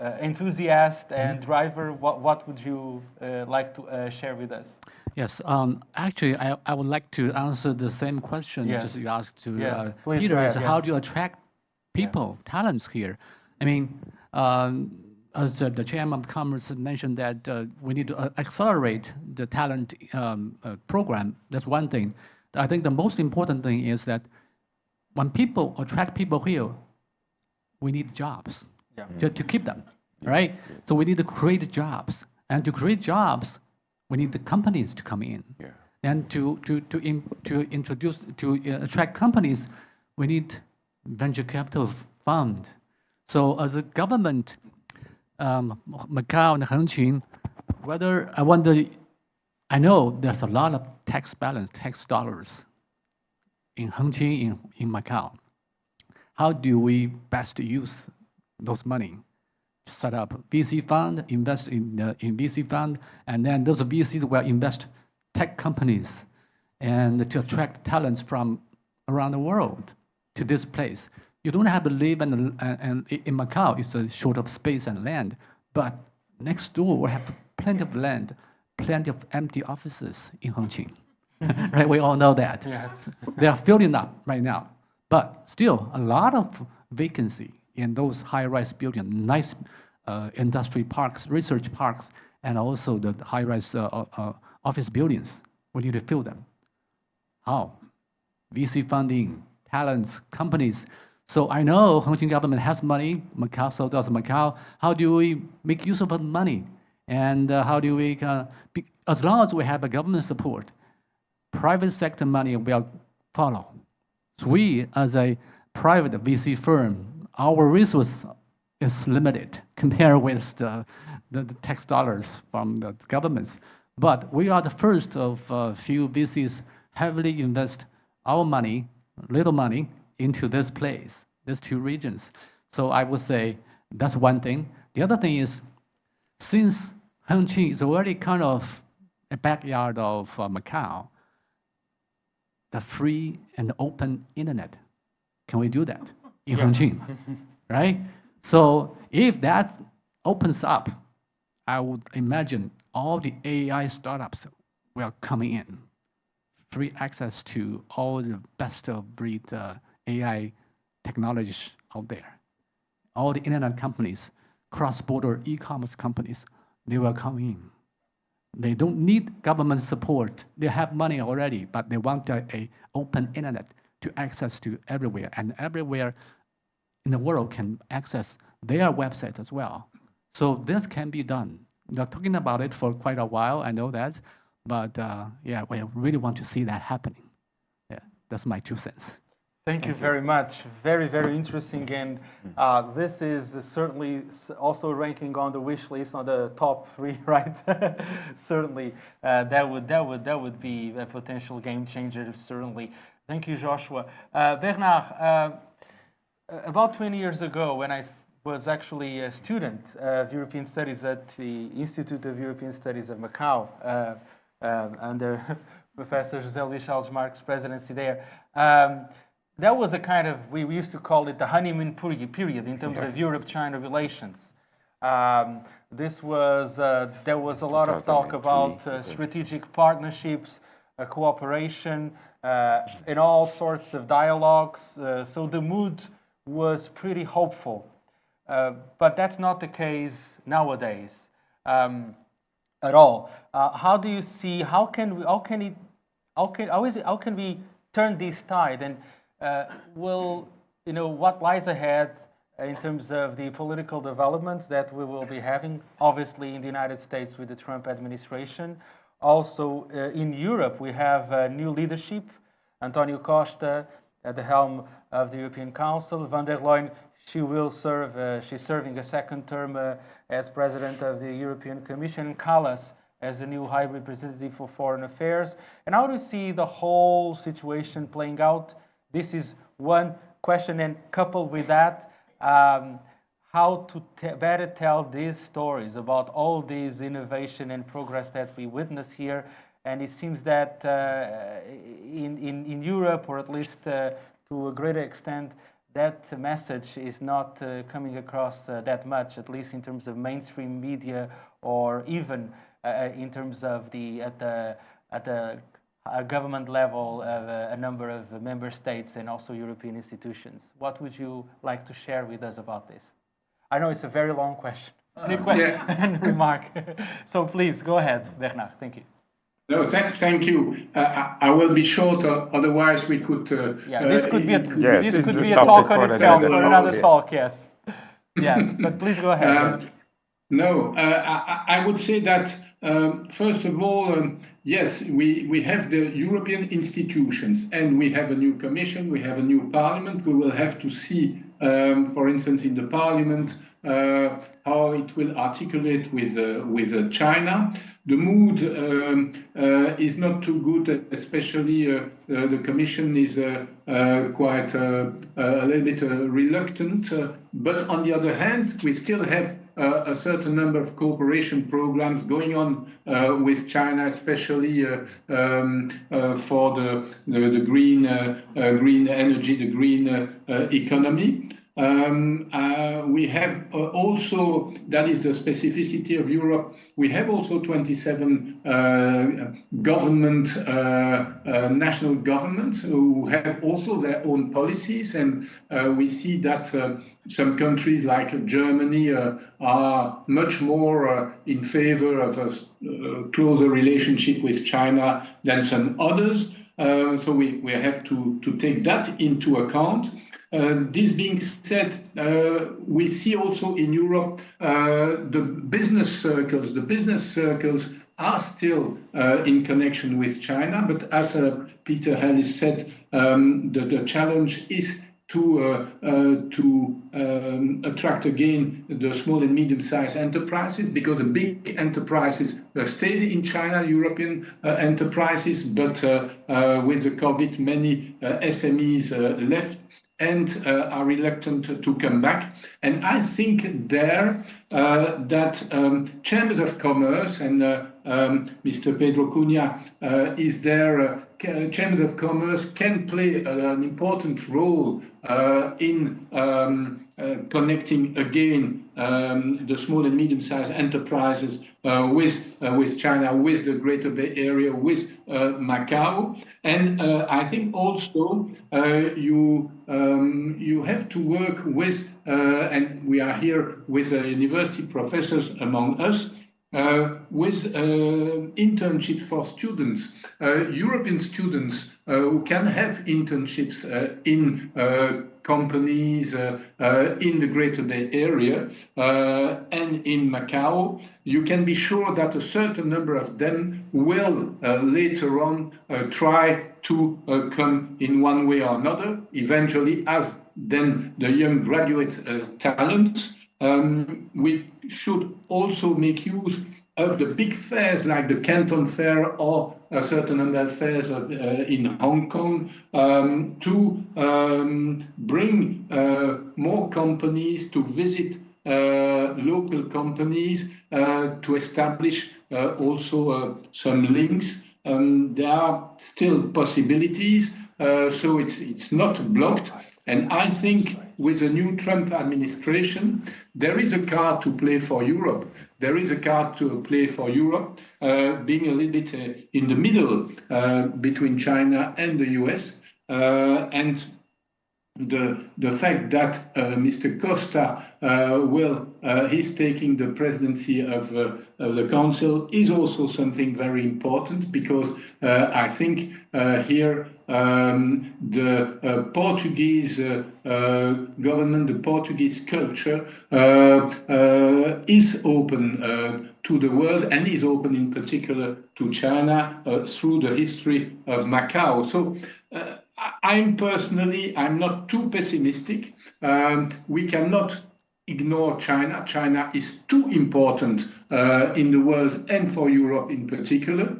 enthusiast and driver, what would you like to share with us? Yes, actually, I would like to answer the same question just you asked to Peter. Is how do you attract people, talents here? I mean, as the chairman of Commerce mentioned that we need to accelerate the talent program. That's one thing. I think the most important thing is that when people attract people here, we need jobs to keep them, right? So we need to create jobs, and to create jobs, we need the companies to come in, and to attract companies, we need venture capital fund. So as a government, Macau and Hengqin, I know there's a lot of tax dollars in Hengqin, in Macau. How do we best use those money? set up VC fund, invest in VC fund, and then those VCs will invest tech companies and to attract talents from around the world to this place. You don't have to live in Macau. It's a short of space and land, but next door we have plenty of land, plenty of empty offices in Hongqing. Right, we all know that. Yes. They are filling up right now, but still a lot of vacancy in those high-rise buildings, nice industry parks, research parks, and also the high-rise office buildings. We need to fill them. How? VC funding, talents, companies. So I know Hongqing government has money, Macau, so does Macau. How do we make use of the money? And how do we, as long as we have a government support, private sector money will follow. So we, as a private VC firm, our resource is limited compared with the tax dollars from the governments. But we are the first of a few VCs heavily invest our money, little money, into this place, these two regions. So I would say that's one thing. The other thing is, since Hongqing is already kind of a backyard of Macau, the free and open internet, can we do that in Hongqing, right? So if that opens up, I would imagine all the AI startups will coming in, free access to all the best of breed AI technologies out there. All the internet companies, cross-border e-commerce companies, they will come in. They don't need government support. They have money already, but they want a open internet to access to everywhere, and everywhere in the world can access their website as well. So this can be done. They're talking about it for quite a while, I know that, but yeah, we really want to see that happening. Yeah, that's my 2 cents. Thank you very much. Very, very interesting. And this is certainly also ranking on the wish list on the top 3, right? Certainly, that would be a potential game changer. Certainly. Thank you, Joshua. Bernard, about 20 years ago, when I was actually a student of European Studies at the Institute of European Studies of Macau, under Professor José Luís Charles Marques' presidency there. That was a kind of, we used to call it the honeymoon period in terms of Europe-China relations. There was a lot of talk about strategic partnerships, cooperation, in all sorts of dialogues. So the mood was pretty hopeful. But that's not the case nowadays at all. How do you see, how can we turn this tide, and what lies ahead in terms of the political developments that we will be having, obviously in the United States with the Trump administration. Also in Europe, we have new leadership, Antonio Costa at the helm of the European Council, van der Leyen, she's serving a second term as president of the European Commission, Callas as the new High Representative for Foreign Affairs. And how do you see the whole situation playing out? This is one question, and coupled with that, how to better tell these stories about all these innovation and progress that we witness here. And it seems that in Europe, or at least to a greater extent, that message is not coming across that much, at least in terms of mainstream media, or even in terms of at the government level of a number of member states and also European institutions. What would you like to share with us about this? I know it's a very long question and remark. So please go ahead, Bernard. Thank you. No, thank you. I will be short, otherwise we could. This could be a talk on itself for another talk. Yes, yes. But please go ahead. Yes. No, I would say that first of all, yes, we have the European institutions, and we have a new Commission, we have a new Parliament. We will have to see, for instance, in the Parliament, how it will articulate with China. The mood is not too good, especially the Commission is quite a little bit reluctant. But on the other hand, we still have a certain number of cooperation programs going on with China, especially for the green energy, the green economy. We have also, that is the specificity of Europe, we have also 27 national governments who have also their own policies, and we see that some countries like Germany are much more in favor of a closer relationship with China than some others. So we have to take that into account. This being said, we see also in Europe the business circles are still in connection with China, but as Peter Ellis said, the challenge is to attract again the small and medium-sized enterprises, because the big enterprises stayed in China, European enterprises, but with the COVID, many SMEs left and are reluctant to come back. And I think there that chambers of commerce, and Mr. Pedro Cunha is there, chambers of commerce can play an important role in connecting again the small and medium-sized enterprises with China, with the Greater Bay Area, with Macau. And I think also you have to work with, and we are here with university professors among us, with internships for students, European students who can have internships in companies in the Greater Bay Area and in Macau. You can be sure that a certain number of them will later on try to come in one way or another, eventually as then the young graduate talents. We should also make use of the big fairs like the Canton Fair or a certain number of fairs in Hong Kong to bring more companies to visit local companies, to establish also some links. There are still possibilities, so it's not blocked. And I think with the new Trump administration, there is a card to play for Europe. There is a card to play for Europe, being a little bit in the middle between China and the US. And the fact that Mr. Costa he's taking the presidency of the Council is also something very important, because I think here the Portuguese government, the Portuguese culture is open to the world, and is open in particular to China through the history of Macau. So I'm not too pessimistic. We cannot ignore China. China is too important in the world and for Europe in particular.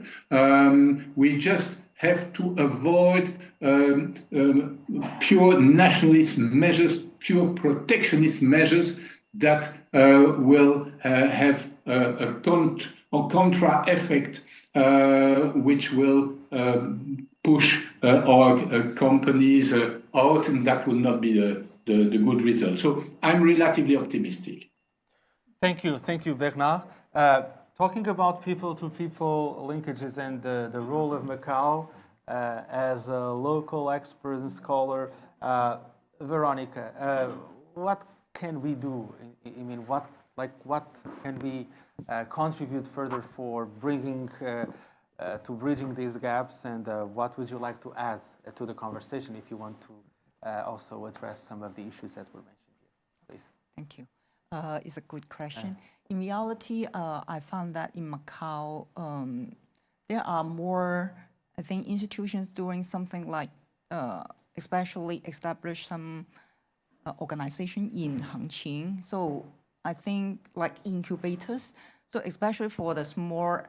We just have to avoid pure nationalist measures, pure protectionist measures that will have a contra effect, which will push our companies out, and that will not be the good result. So I'm relatively optimistic. Thank you, Bernard. Talking about people-to-people linkages and the role of Macau as a local expert and scholar, Veronica, what can we do? I mean, what can we contribute further for bringing to bridging these gaps, and what would you like to add to the conversation if you want to also address some of the issues that were mentioned here, please? Thank you. It's a good question. In reality, I found that in Macau, there are more, I think, institutions doing something like, especially establish some organization in Hangqin. So I think like incubators. So especially for the small,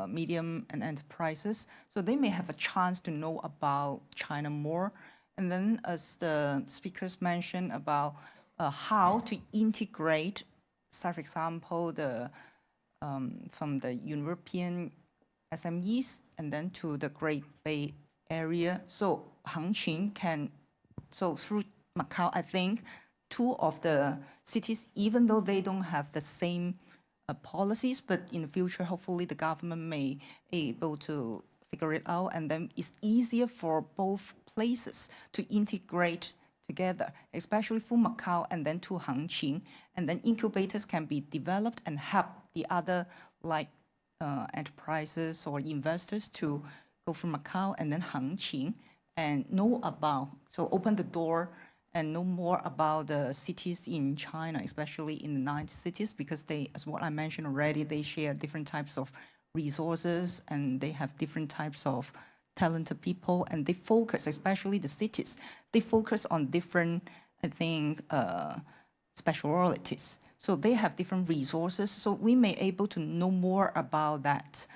medium and enterprises, so they may have a chance to know about China more. And then as the speakers mentioned about how to integrate say, for example, from the European SMEs and then to the Great Bay Area. So Hangqin through Macau, I think two of the cities, even though they don't have the same policies, but in the future, hopefully the government may able to figure it out, and then it's easier for both places to integrate together, especially for Macau and then to Hangqin, and then incubators can be developed and help the other like enterprises or investors to go from Macau and then Hangqin and know about, so open the door and know more about the cities in China, especially in the 9 cities, because they, as what I mentioned already, they share different types of resources and they have different types of talented people, and they focus, especially the cities, they focus on different, I think, specialities. So they have different resources. So we may able to know more about that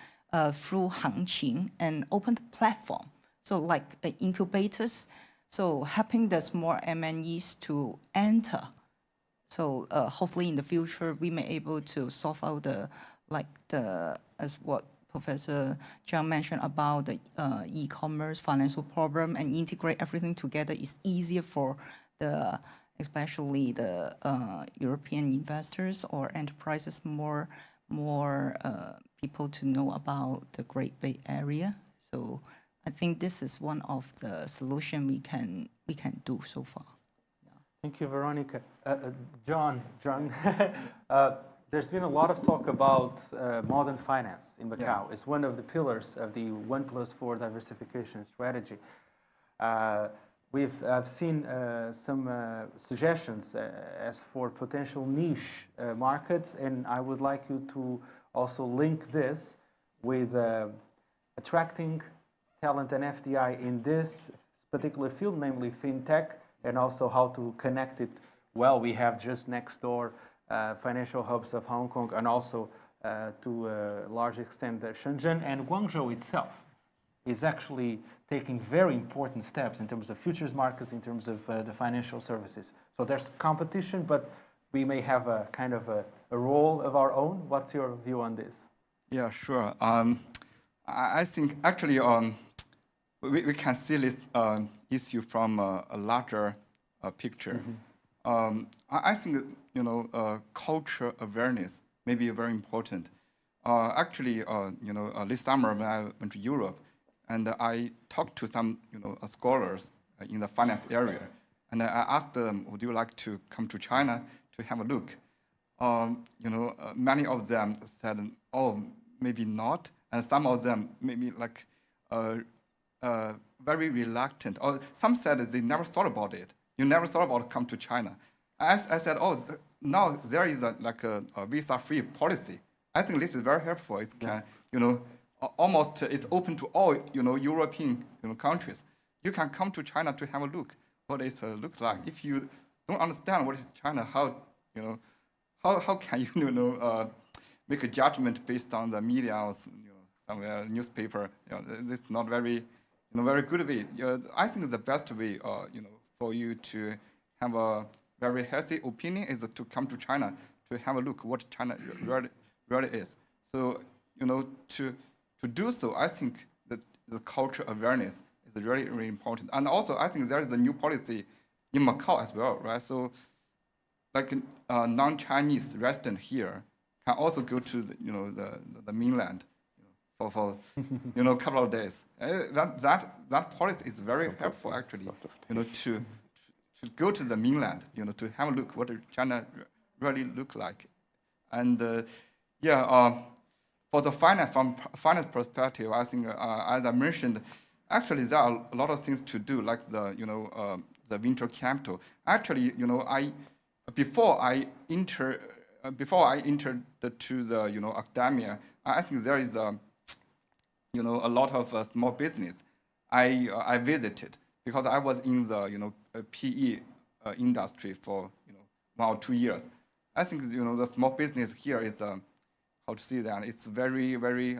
through Hangqin and open the platform. So like incubators, so helping the small MNEs to enter. So hopefully in the future, we may able to solve out as what Professor Zhang mentioned about the e-commerce financial problem and integrate everything together is easier for especially the European investors or enterprises, more people to know about the Great Bay Area. So I think this is one of the solution we can do so far. Thank you, Veronica. John, there's been a lot of talk about modern finance in Macau. Yeah. It's one of the pillars of the 1+4 diversification strategy. I've seen some suggestions as for potential niche markets, and I would like you to also link this with attracting talent and FDI in this particular field, namely fintech, and also how to connect it. Well, we have just next door financial hubs of Hong Kong, and also to a large extent Shenzhen, and Guangzhou itself is actually taking very important steps in terms of futures markets, in terms of the financial services. So there's competition, but we may have a kind of a role of our own. What's your view on this? Yeah, sure. I think actually we can see this issue from a larger picture. I think culture awareness may be very important. Actually, this summer when I went to Europe, and I talked to some scholars in the finance area, and I asked them, "Would you like to come to China to have a look?" Many of them said, "Oh, maybe not," and some of them maybe like very reluctant, or some said they never thought about it. You never thought about come to China. I said, "Oh, now there is a visa-free policy. I think this is very helpful. It can, almost it's open to all European countries. You can come to China to have a look what it looks like. If you don't understand what is China, how can you make a judgment based on the media or somewhere newspaper? This is not very very good way. I think the best way for you to have a very healthy opinion is to come to China to have a look what China really is. So to do so, I think that the cultural awareness is really, really important. And also, I think there is a new policy in Macau as well, right? So, like non-Chinese resident here can also go to the mainland, for a couple of days. That policy is very helpful actually, to go to the mainland, to have a look what China really look like, and for the from finance perspective, I think as I mentioned, actually there are a lot of things to do, like the venture capital. Actually, before I entered to the academia, I think there is a lot of small business I visited, because I was in the PE industry for 1 or 2 years. I think the small business here is how to say that it's very very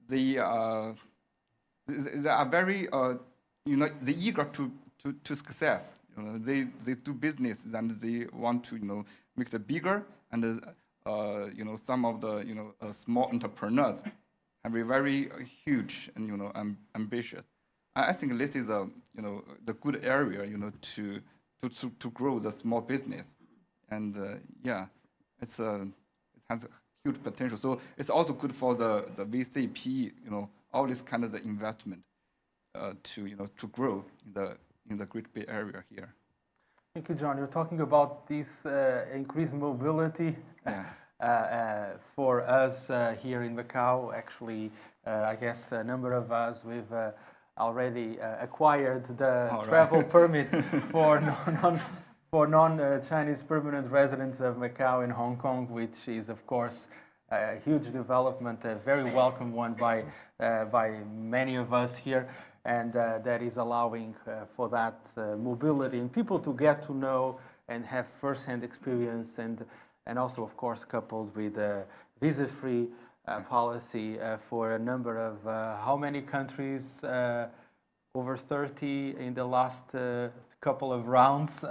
they are very they eager to success. they do business and they want to make it bigger, and some of the small entrepreneurs have a very huge and ambitious. I think this is the good area to grow the small business, and yeah, it has a huge potential. So it's also good for the VCP, all this kind of the investment to grow in the Great Bay Area here. Thank you, John. You're talking about this increased mobility for us here in Macau. Actually, I guess a number of us, we've already acquired the travel permit for non-Chinese permanent residents of Macau in Hong Kong, which is, of course, a huge development, a very welcome one by many of us here, and that is allowing for that mobility and people to get to know and have first-hand experience, and also, of course, coupled with a visa-free policy for a number of how many countries? Over 30 in the last couple of rounds,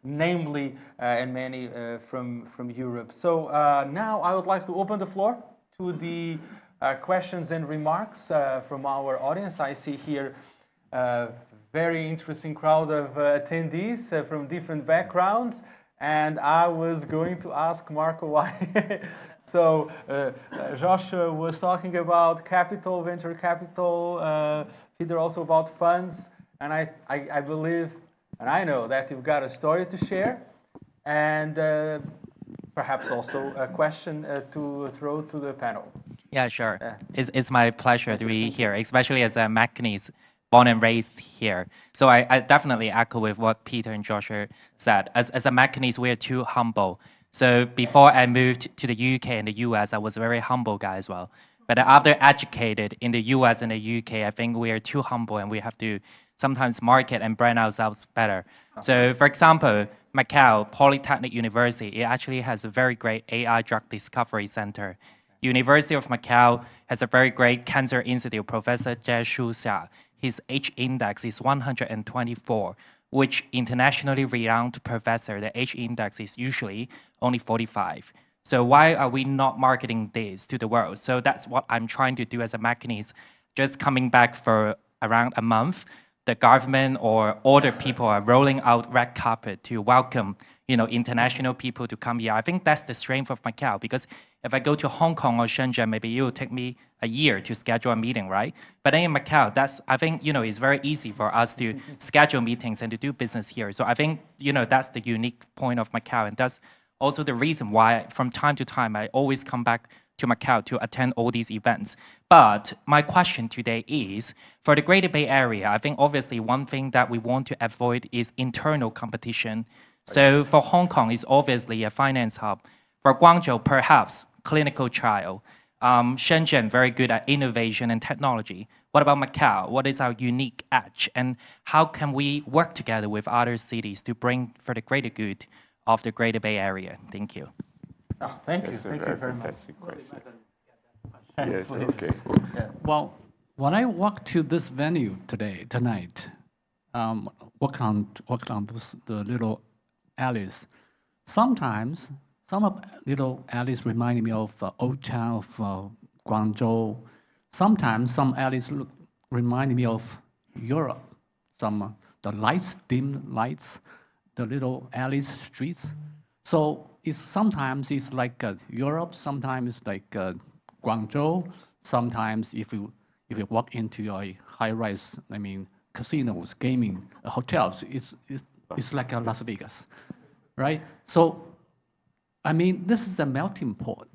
namely, and many from Europe. So now I would like to open the floor to the questions and remarks from our audience. I see here a very interesting crowd of attendees from different backgrounds, and I was going to ask Marco why. So Josh was talking about capital, venture capital, Peter also about funds, and I believe, and I know that you've got a story to share, and perhaps also a question to throw to the panel. Yeah, sure. It's my pleasure to be here, especially as a Macanese born and raised here. So I definitely echo with what Peter and Joshua said. As a Macanese, we're too humble. So before I moved to the UK and the US, I was a very humble guy as well. But after educated in the US and the UK, I think we are too humble and we have to sometimes market and brand ourselves better. So for example, Macau Polytechnic University, it actually has a very great AI drug discovery center. University of Macau has a very great cancer institute, Professor Jia Xia. His H index is 124, which internationally renowned professor, the H index is usually only 45. So why are we not marketing this to the world? So that's what I'm trying to do as a Macanese. Just coming back for around a month, the government or other people are rolling out red carpet to welcome, international people to come here. I think that's the strength of Macau, because if I go to Hong Kong or Shenzhen, maybe it will take me a year to schedule a meeting, right? But in Macau, I think, it's very easy for us to schedule meetings and to do business here. So I think, that's the unique point of Macau, and that's also the reason why from time to time, I always come back to Macau to attend all these events. But my question today is, for the Greater Bay Area, I think obviously one thing that we want to avoid is internal competition. So for Hong Kong, it's obviously a finance hub. For Guangzhou, perhaps clinical trial. Shenzhen, very good at innovation and technology. What about Macau? What is our unique edge? And how can we work together with other cities to bring for the greater good of the Greater Bay Area? Thank you. Oh, thank you. Thank you very much. Question. Yes, Yes, please. okay. Yeah. Well, when I walked to this venue tonight, walk on the little alleys. Sometimes some of little alleys remind me of old town of Guangzhou. Sometimes some alleys remind me of Europe. The lights, dim lights, the little alleys, streets. So sometimes it's like Europe, sometimes it's like Guangzhou. Sometimes if you walk into a high-rise, casinos, gaming, hotels, it's like a Las Vegas, right? So, this is a melting pot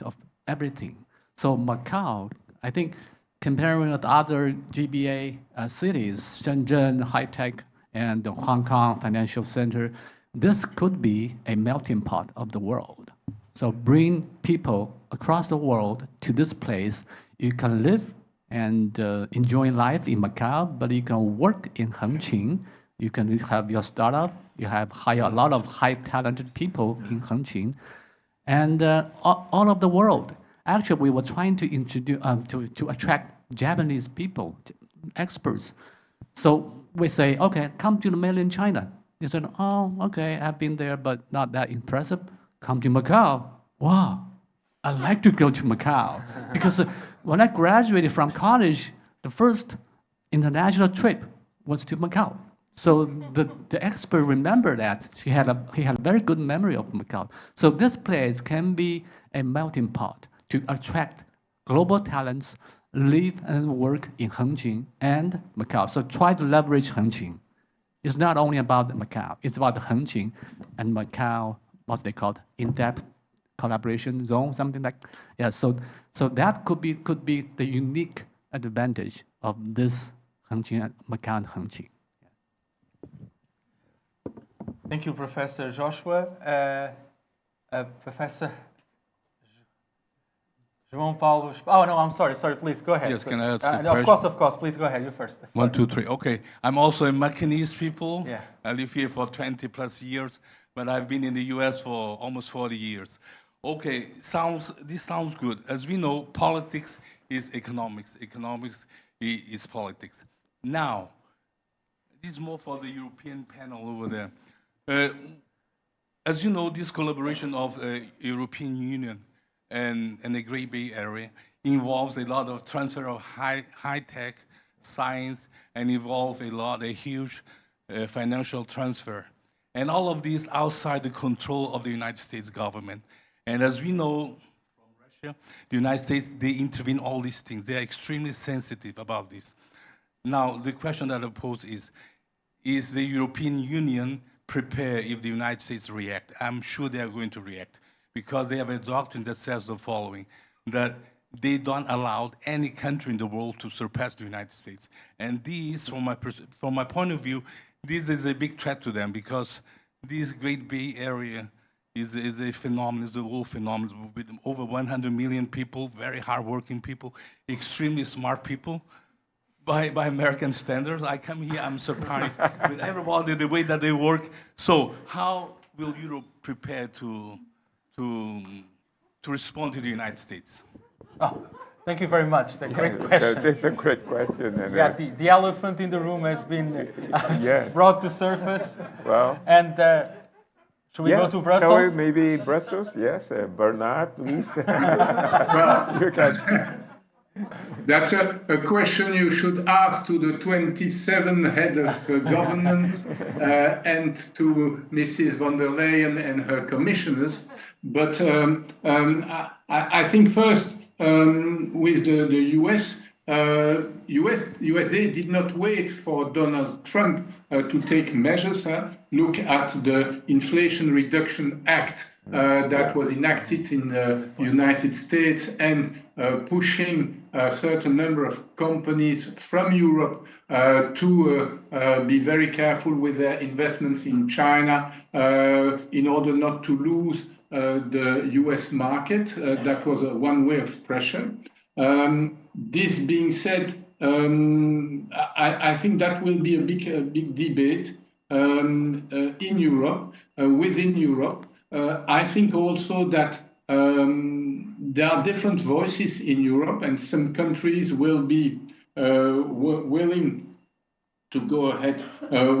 of everything. So Macau, I think, comparing with other GBA cities, Shenzhen, high-tech, and the Hong Kong Financial Center, this could be a melting pot of the world. So bring people across the world to this place. You can live and enjoy life in Macau, but you can work in Hengqin. You can have your startup. You hire a lot of high talented people in Hengqin, and all of the world. Actually, we were trying to introduce to attract Japanese people, experts. So we say, okay, come to the mainland China. He said, oh, okay, I've been there, but not that impressive. Come to Macau. Wow, I'd like to go to Macau. Because when I graduated from college, the first international trip was to Macau. So the expert remembered that. He had a very good memory of Macau. So this place can be a melting pot to attract global talents, live and work in Hengqin and Macau. So try to leverage Hengqin. It's not only about Macau, it's about Hengqin and Macau, what they call in-depth collaboration zone, something like, yeah, so that could be the unique advantage of this Hengqin, Macau and Hengqin. Thank you, Professor Joshua. Professor João Paulo. Oh, no, I'm sorry, please, go ahead. Yes, can I ask a question? Of course, please go ahead, you first. Sorry. 1, 2, 3. Okay, I'm also a Macanese people. Yeah. I live here for 20 plus years, but I've been in the US for almost 40 years. Okay, this sounds good. As we know, politics is economics. Economics is politics. Now, this is more for the European panel over there. As you know, this collaboration of European Union and the Great Bay Area involves a lot of transfer of high-tech science and involves a huge financial transfer. And all of this outside the control of the United States government. And as we know from Russia, the United States, they intervene all these things. They are extremely sensitive about this. Now, the question that I pose is the European Union prepared if the United States react? I'm sure they are going to react because they have a doctrine that says the following, that they don't allow any country in the world to surpass the United States. And this, from my point of view, this is a big threat to them because this Great Bay Area is a phenomenon, is a world phenomenon with over 100 million people, very hardworking people, extremely smart people. By American standards, I come here, I'm surprised with everybody, the way that they work. So how will Europe prepare to respond to the United States? Oh, thank you very much. Great question. That's a great question. And, yeah, the elephant in the room has been yes. brought to surface. Well, and should we go to Brussels? Shall we maybe Brussels? Yes, Bernard, please. You can. That's a question you should ask to the 27 head of governments and to Mrs. von der Leyen and her commissioners. But I think first with the USA did not wait for Donald Trump to take measures. Look at the Inflation Reduction Act that was enacted in the United States and pushing a certain number of companies from Europe to be very careful with their investments in China in order not to lose the US market. That was one way of pressure. This being said, I think that will be a big debate in Europe, within Europe. I think also that there are different voices in Europe, and some countries will be willing to go ahead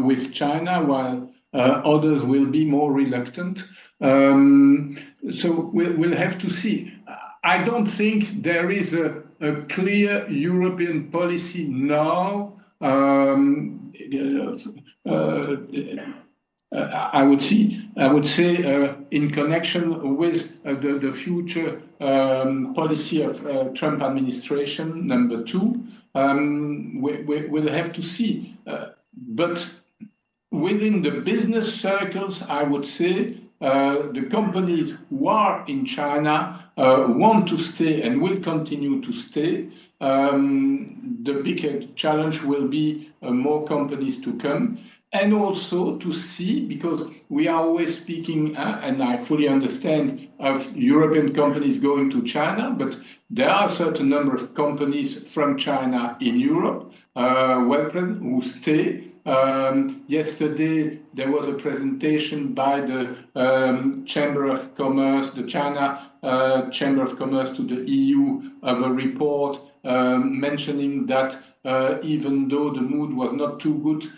with China, while others will be more reluctant. So we'll have to see. I don't think there is a clear European policy now. I would say in connection with the future policy of Trump administration, number 2. We'll have to see. But within the business circles, I would say the companies who are in China want to stay and will continue to stay. The big challenge will be more companies to come. And also to see, because we are always speaking, and I fully understand, of European companies going to China, but there are a certain number of companies from China in Europe, welcome, who stay. Yesterday, there was a presentation by the Chamber of Commerce, the China Chamber of Commerce to the EU of a report mentioning that even though the mood was not too good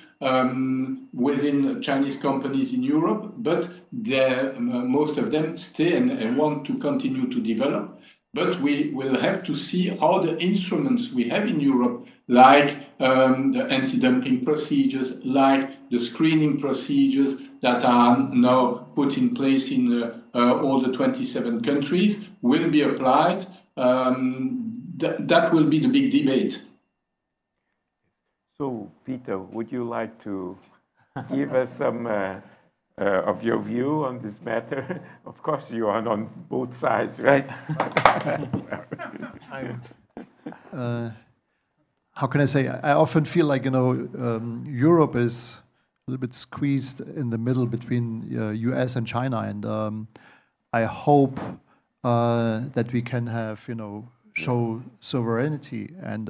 within Chinese companies in Europe, but most of them stay and want to continue to develop. But we will have to see how the instruments we have in Europe, like the anti-dumping procedures, like the screening procedures that are now put in place in all the 27 countries, will be applied. That will be the big debate. So, Peter, would you like to give us some of your view on this matter? Of course, you are on both sides, right? How can I say? I often feel like, Europe is a little bit squeezed in the middle between US and China, and I hope that we can have, show sovereignty and,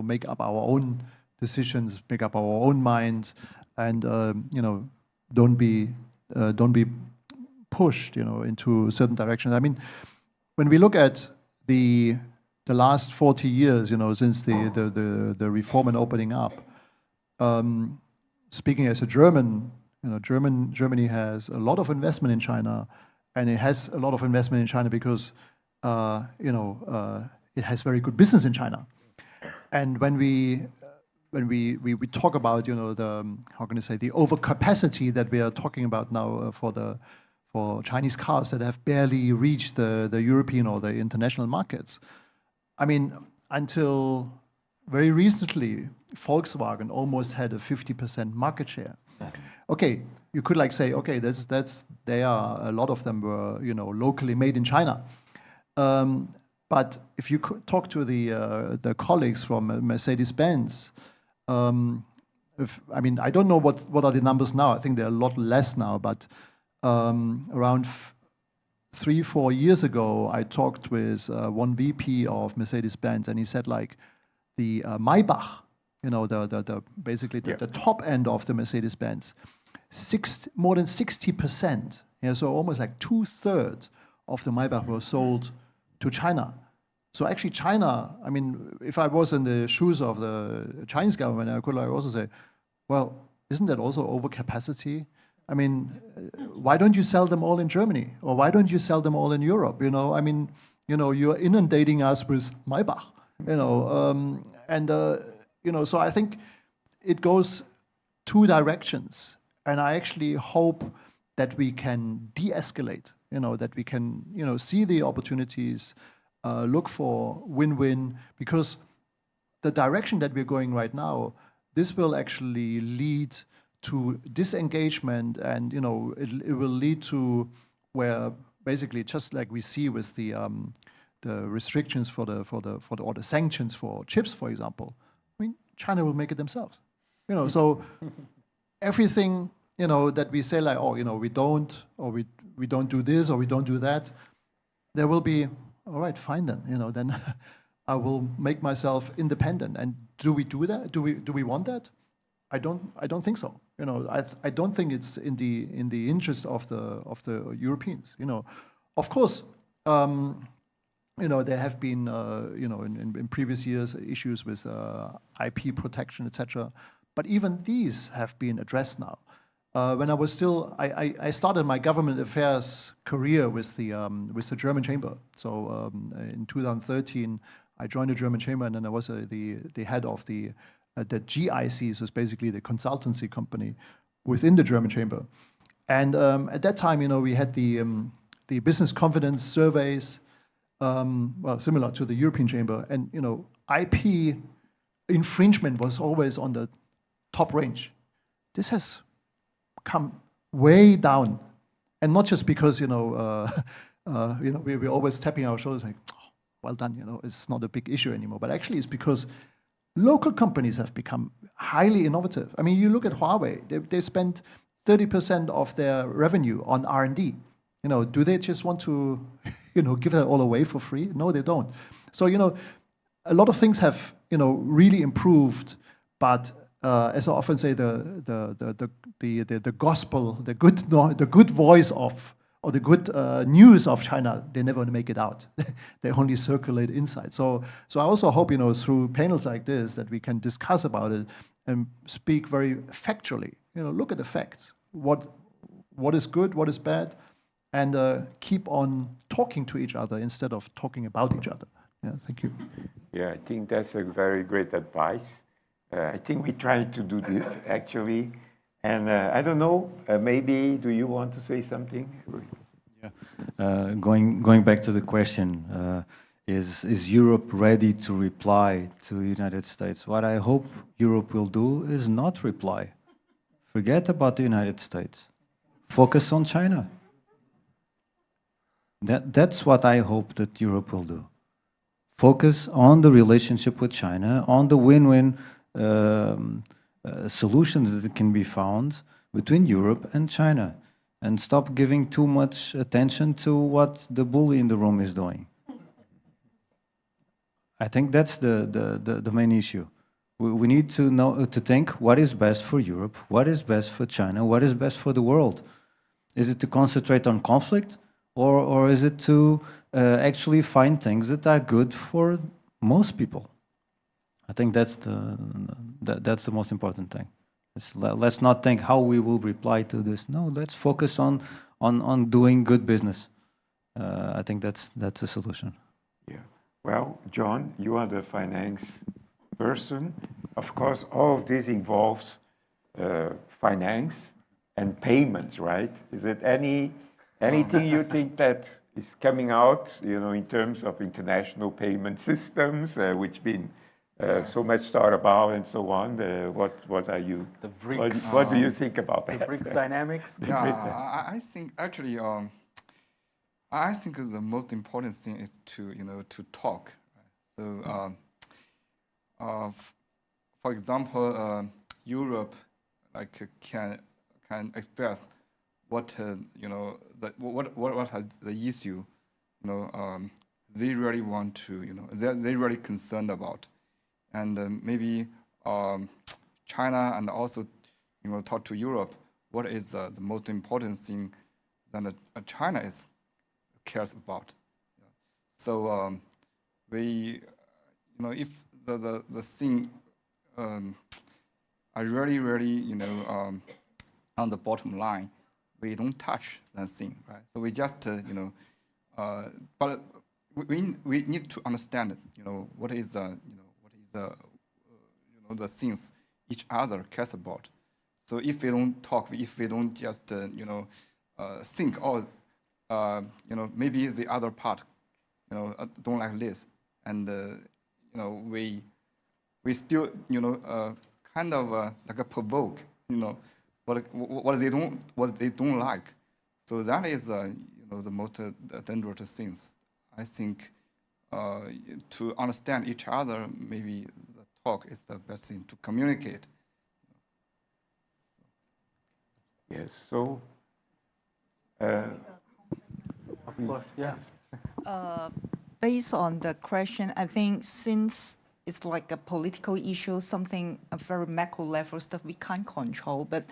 make up our own decisions, make up our own minds, and, don't be pushed, into certain directions. I mean, when we look at the last 40 years, since the reform and opening up, speaking as a German, Germany has a lot of investment in China, and it has a lot of investment in China because, it has very good business in China. And when we talk about, the, how can I say, the overcapacity that we are talking about now for Chinese cars that have barely reached the European or the international markets. I mean, until very recently, Volkswagen almost had a 50% market share. Okay, you could like say, okay, they are, a lot of them were, locally made in China. But if you talk to the colleagues from Mercedes-Benz, I mean, I don't know what are the numbers now. I think they're a lot less now, but around 3-4 years ago, I talked with one VP of Mercedes-Benz, and he said like the Maybach, basically the top end of the Mercedes-Benz, more than 60%, so almost like 2/3 of the Maybach were sold to China. So actually China, I mean, if I was in the shoes of the Chinese government, I could like also say, well, isn't that also overcapacity? I mean, why don't you sell them all in Germany? Or why don't you sell them all in Europe? I mean, you're inundating us with Maybach, so I think it goes two directions. And I actually hope that we can de-escalate, that we can, see the opportunities, look for win-win, because the direction that we're going right now, this will actually lead to disengagement, and it will lead to where basically just like we see with the restrictions or the sanctions for chips, for example. I mean, China will make it themselves. So everything that we say like, oh, we don't do this or we don't do that, there will be, all right, fine then. Then I will make myself independent. And do we do that? Do we want that? I don't think so. I don't think it's in the interest of the Europeans. Of course, there have been in previous years issues with IP protection, etc. But even these have been addressed now. When I was still, I started my government affairs career with the German Chamber. So in 2013, I joined the German Chamber, and then I was the head of the GIC, so it's basically the consultancy company within the German Chamber. And at that time, we had the business confidence surveys, well, similar to the European Chamber, and IP infringement was always on the top range. This has come way down, and not just because we're always tapping our shoulders like, oh, well done, it's not a big issue anymore. But actually, it's because local companies have become highly innovative. I mean, you look at Huawei; they spend 30% of their revenue on R&D. Do they just want to, give that all away for free? No, they don't. So a lot of things have really improved, but as I often say, the gospel, the good voice or the good news of China, they never make it out. They only circulate inside. So I also hope, through panels like this, that we can discuss about it and speak very factually. Look at the facts. What is good, what is bad, and keep on talking to each other instead of talking about each other. Yeah, thank you. Yeah, I think that's a very great advice. I think we try to do this actually. And I don't know, maybe do you want to say something? Yeah. Going back to the question, is Europe ready to reply to the United States? What I hope Europe will do is not reply. Forget about the United States. Focus on China. That's what I hope that Europe will do. Focus on the relationship with China, on the win-win solutions that can be found between Europe and China, and stop giving too much attention to what the bully in the room is doing. I think that's the main issue. We need to think what is best for Europe, what is best for China, what is best for the world. Is it to concentrate on conflict, or is it to actually find things that are good for most people? I think that's the most important thing. Let's not think how we will reply to this. No, let's focus on doing good business. I think that's the solution. Yeah. Well, John, you are the finance person. Of course, all of this involves finance and payments, right? Is it anything you think that is coming out, in terms of international payment systems, which been so much thought about and so on? What are you? The BRICS. What do you think about that? The BRICS dynamics. Yeah, I think actually, I think the most important thing is to talk. So, for example, Europe can express what what are the issue they really want to they really concerned about, and maybe China and also talk to Europe what is the most important thing that China cares about. So we if the thing are really on the bottom line, we don't touch that thing, right? So we just but we need to understand what is the things each other cares about. So if we don't talk, if we don't just think, maybe the other part don't like this, and we still kind of like a provoke what they don't like. So that is the most dangerous things. I think to understand each other, maybe the talk is the best thing to communicate. Yes. So. Of course, yeah. Based on the question, I think since it's like a political issue, something a very macro level stuff we can't control, but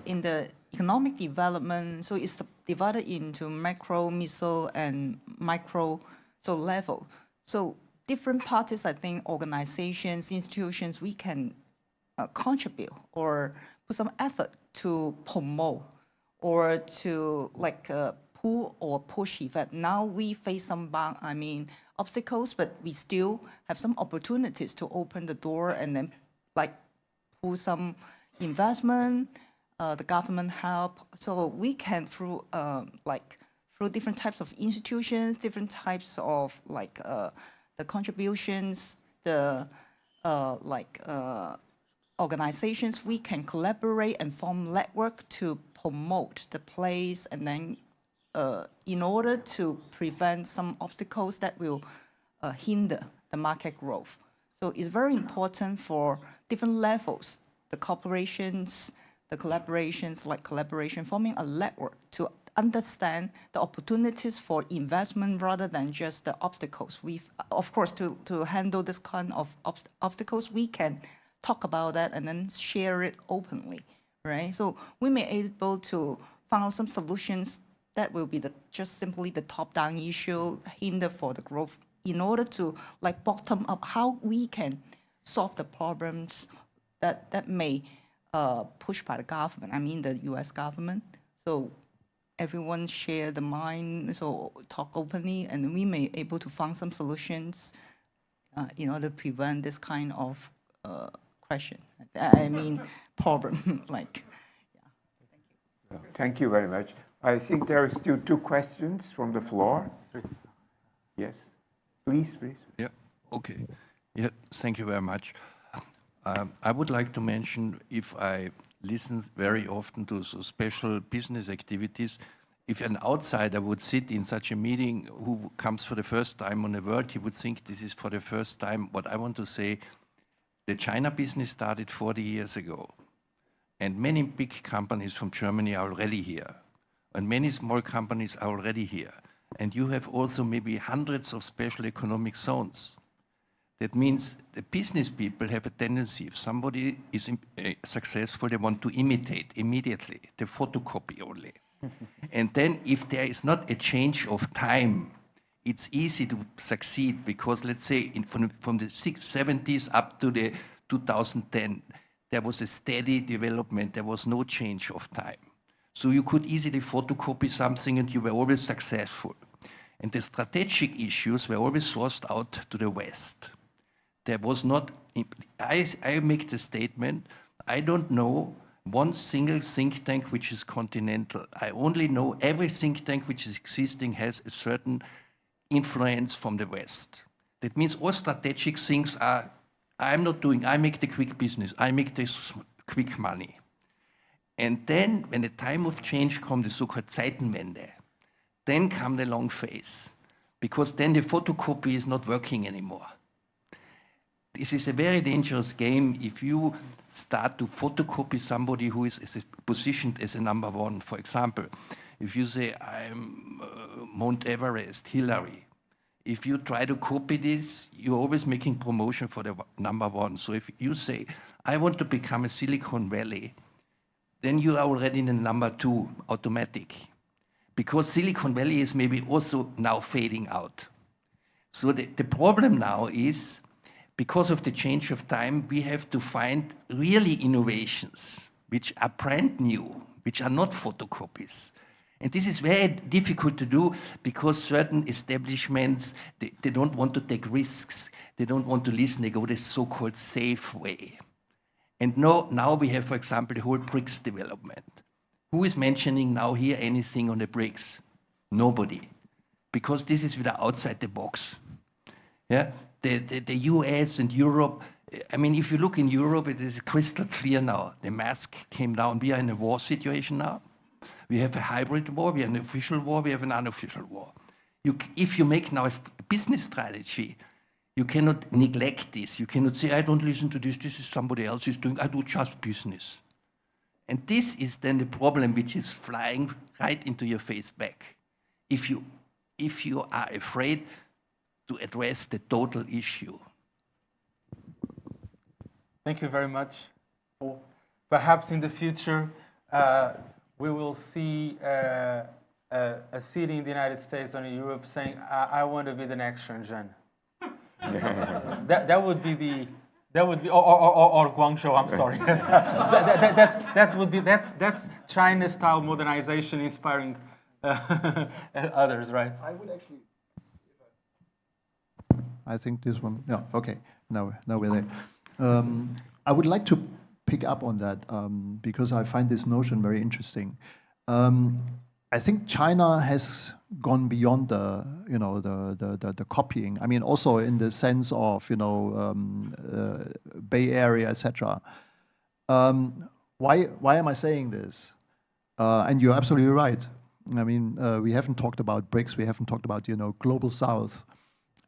in the economic development, so it's divided into macro, meso, and micro level. So different parties, I think, organizations, institutions, we can contribute or put some effort to promote or to pull or push event. Now we face some obstacles, but we still have some opportunities to open the door and then pull some investment, the government help. So we can through different types of institutions, different types of the contributions, the organizations, we can collaborate and form network to promote the place, and then in order to prevent some obstacles that will hinder the market growth. So it's very important for different levels, the corporations, the collaborations, collaboration, forming a network to understand the opportunities for investment rather than just the obstacles. Of course, to handle this kind of obstacles, we can talk about that and then share it openly, right? So we may be able to find some solutions that will be just simply the top-down issue, hinder for the growth. In order to like bottom up, how we can solve the problems that may push by the government. I mean the U.S. government. So everyone share the mind, so talk openly, and we may able to find some solutions in order to prevent this kind of question. I mean problem like. Yeah. Thank you very much. I think there are still 2 questions from the floor. Yes, please. Yeah, okay. Yeah, thank you very much. I would like to mention, if I listen very often to so special business activities, if an outsider would sit in such a meeting who comes for the first time on the world, he would think this is for the first time. What I want to say, the China business started 40 years ago, and many big companies from Germany are already here, and many small companies are already here. And you have also maybe hundreds of special economic zones. That means the business people have a tendency, if somebody is successful, they want to imitate immediately, the photocopy only. And then if there is not a change of time, it's easy to succeed because let's say from the 70s up to the 2010, there was a steady development, there was no change of time. So you could easily photocopy something and you were always successful. And the strategic issues were always sourced out to the West. There was not, I make the statement, I don't know one single think tank which is continental. I only know every think tank which is existing has a certain influence from the West. That means all strategic things are, I'm not doing, I make the quick business, I make this quick money. And then when the time of change comes, the so-called Zeitenwende, then come the long phase, because then the photocopy is not working anymore. This is a very dangerous game if you start to photocopy somebody who is positioned as a number 1. For example, if you say, I'm Mount Everest, Hillary, if you try to copy this, you're always making promotion for the number 1. So if you say, I want to become a Silicon Valley, then you are already in the number 2, automatic. Because Silicon Valley is maybe also now fading out. So the problem now is, because of the change of time, we have to find really innovations which are brand new, which are not photocopies. And this is very difficult to do because certain establishments, they don't want to take risks. They don't want to listen. They go the so-called safe way. And now we have, for example, the whole BRICS development. Who is mentioning now here anything on the BRICS? Nobody. Because this is with outside the box. Yeah? The US and Europe, I mean, if you look in Europe, it is crystal clear now. The mask came down. We are in a war situation now. We have a hybrid war, we have an official war, we have an unofficial war. If you make now a business strategy, you cannot neglect this. You cannot say, I don't listen to this is somebody else is doing, I do just business. And this is then the problem which is flying right into your face back. If you are afraid to address the total issue. Thank you very much. Perhaps in the future, we will see a city in the United States or in Europe saying, I want to be the next Shenzhen. that would be or Guangzhou, I'm sorry. That's China-style modernization inspiring others, right? I would actually, I think this one, yeah, okay, now we're there. I would like to pick up on that because I find this notion very interesting. I think China has gone beyond the copying. I mean, also in the sense of Bay Area, etc. Why am I saying this? And you're absolutely right. I mean, we haven't talked about BRICS. We haven't talked about Global South.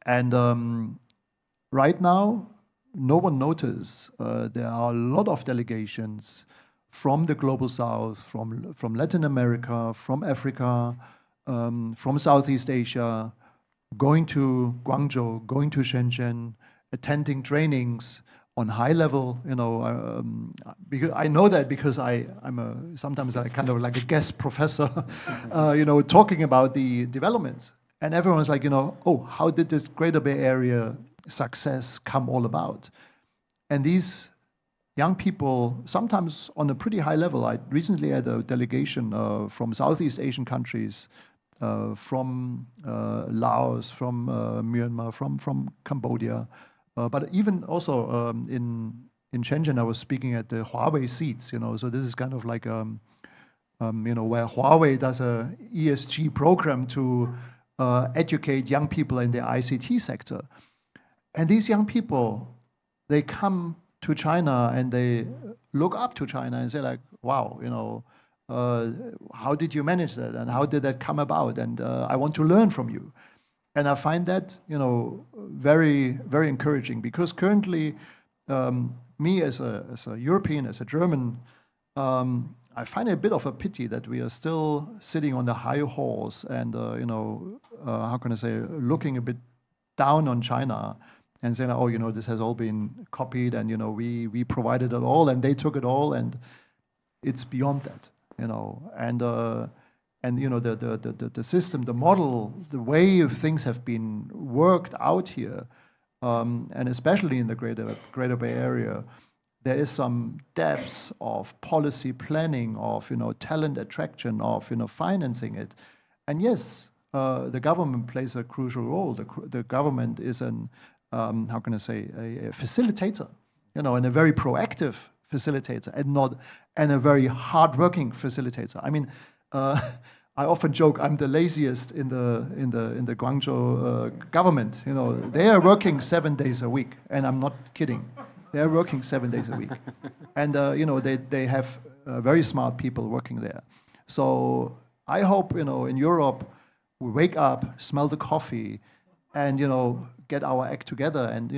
And right now, no one noticed. There are a lot of delegations from the Global South, from Latin America, from Africa, from Southeast Asia, going to Guangzhou, going to Shenzhen, attending trainings on high level, because I know that because sometimes I kind of like a guest professor, talking about the developments, and everyone's like, oh, how did this Greater Bay Area success come all about? And these young people, sometimes on a pretty high level. I recently had a delegation from Southeast Asian countries, from Laos, from Myanmar, from Cambodia, but even also in Shenzhen, I was speaking at the Huawei seats. So this is kind of like where Huawei does a ESG program to educate young people in the ICT sector, and these young people, they come to China and they look up to China and say like, wow, how did you manage that and how did that come about? And I want to learn from you. And I find that, very, very encouraging, because currently, me as a European, as a German, I find it a bit of a pity that we are still sitting on the high horse and, how can I say, looking a bit down on China and saying, oh, this has all been copied and, we provided it all and they took it all, and it's beyond that, and the system, the model, the way things have been worked out here, and especially in the Greater Bay Area, there is some depths of policy planning, of talent attraction, of financing it, and yes, the government plays a crucial role. The government is how can I say, a facilitator, and a very proactive facilitator, and a very hardworking facilitator. I mean, I often joke I'm the laziest in the Guangzhou government. They are working 7 days a week, and I'm not kidding. They are working 7 days a week, and they have very smart people working there. So I hope in Europe we wake up, smell the coffee, and get our act together, and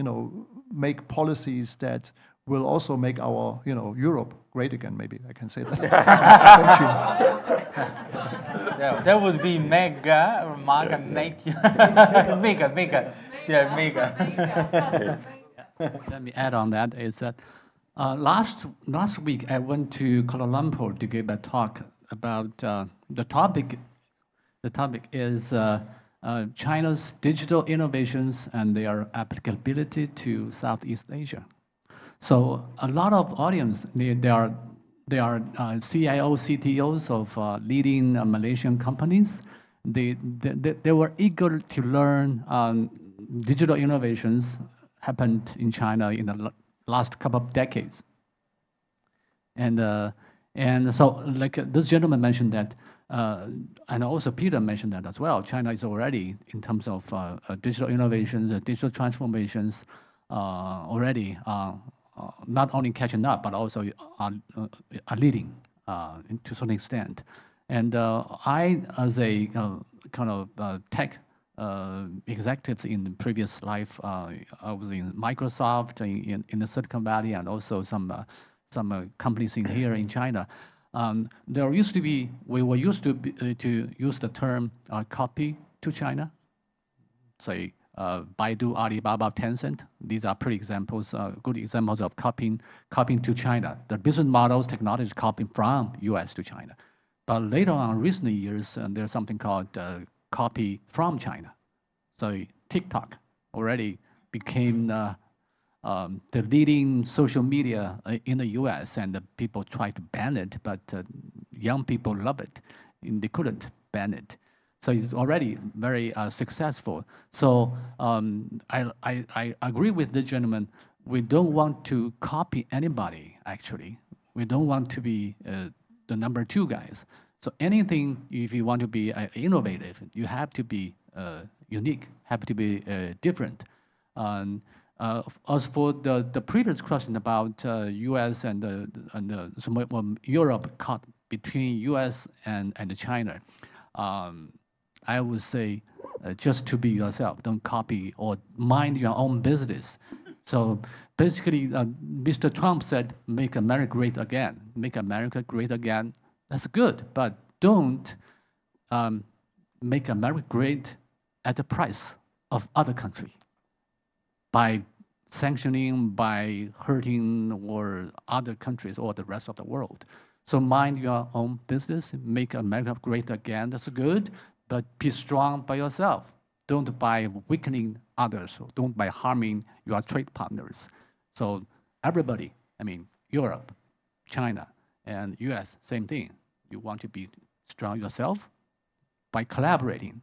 make policies that will also make our Europe great again. Maybe I can say that. Thank you. That would be mega or mega make mega. Yeah, mega. Let me add on that is that last week I went to Kuala Lumpur to give a talk about the topic. The topic is China's digital innovations and their applicability to Southeast Asia. So a lot of audience, they are CIOs, CTOs of leading Malaysian companies. They were eager to learn digital innovations happened in China in the last couple of decades. And so like this gentleman mentioned that, and also Peter mentioned that as well, China is already, in terms of digital innovations, digital transformations, already not only catching up, but also are leading to some extent. And I, as a kind of tech executive in the previous life, I was in Microsoft, in the Silicon Valley, and also some companies here in China. There used to be, we were used to use the term copy to China, say Baidu, Alibaba, Tencent. These are pretty examples, good examples of copying to China. The business models, technology copying from US to China. But later on, recent years, there's something called copy from China. So TikTok already became the leading social media in the US, and the people try to ban it, but young people love it, and they couldn't ban it. So it's already very successful. So I agree with the gentleman. We don't want to copy anybody, actually. We don't want to be the number two guys. So anything, if you want to be innovative, you have to be unique, have to be different. As for the previous question about US and Europe caught between US and China, I would say just to be yourself, don't copy or mind your own business. So basically, Mr. Trump said, make America great again, make America great again. That's good, but don't make America great at the price of other country by sanctioning by hurting or other countries or the rest of the world. So mind your own business, make America great again. That's good, but be strong by yourself. Don't by weakening others. Don't by harming your trade partners. So everybody, I mean, Europe, China, and US, same thing. You want to be strong yourself by collaborating,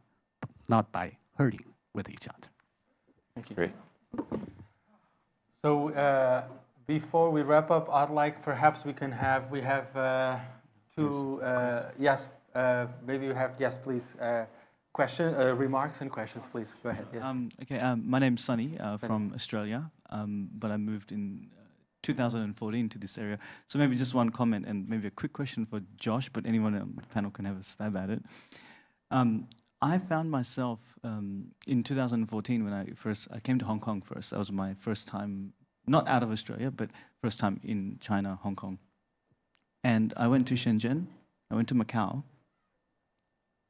not by hurting with each other. Thank you. Great. So before we wrap up, I'd like perhaps we have two, yes, maybe you have, yes, please, remarks and questions, please. Go ahead, yes. Okay, my name's Sunny from Australia, but I moved in 2014 to this area. So maybe just one comment and maybe a quick question for Josh, but anyone on the panel can have a stab at it. I found myself in 2014 when I came to Hong Kong first. That was my first time, not out of Australia, but first time in China, Hong Kong. And I went to Shenzhen, I went to Macau,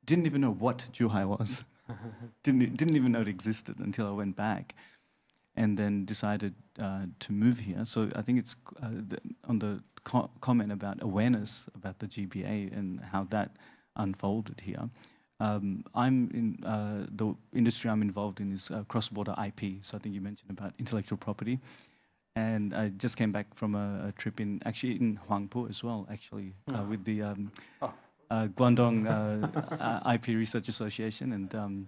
didn't even know what Zhuhai was. didn't even know it existed until I went back and then decided to move here. So I think it's on the comment about awareness about the GBA and how that unfolded here. I'm in the industry I'm involved in is cross-border IP. So I think you mentioned about intellectual property. And I just came back from a trip in Huangpu as well, actually, with the Guangdong IP Research Association. And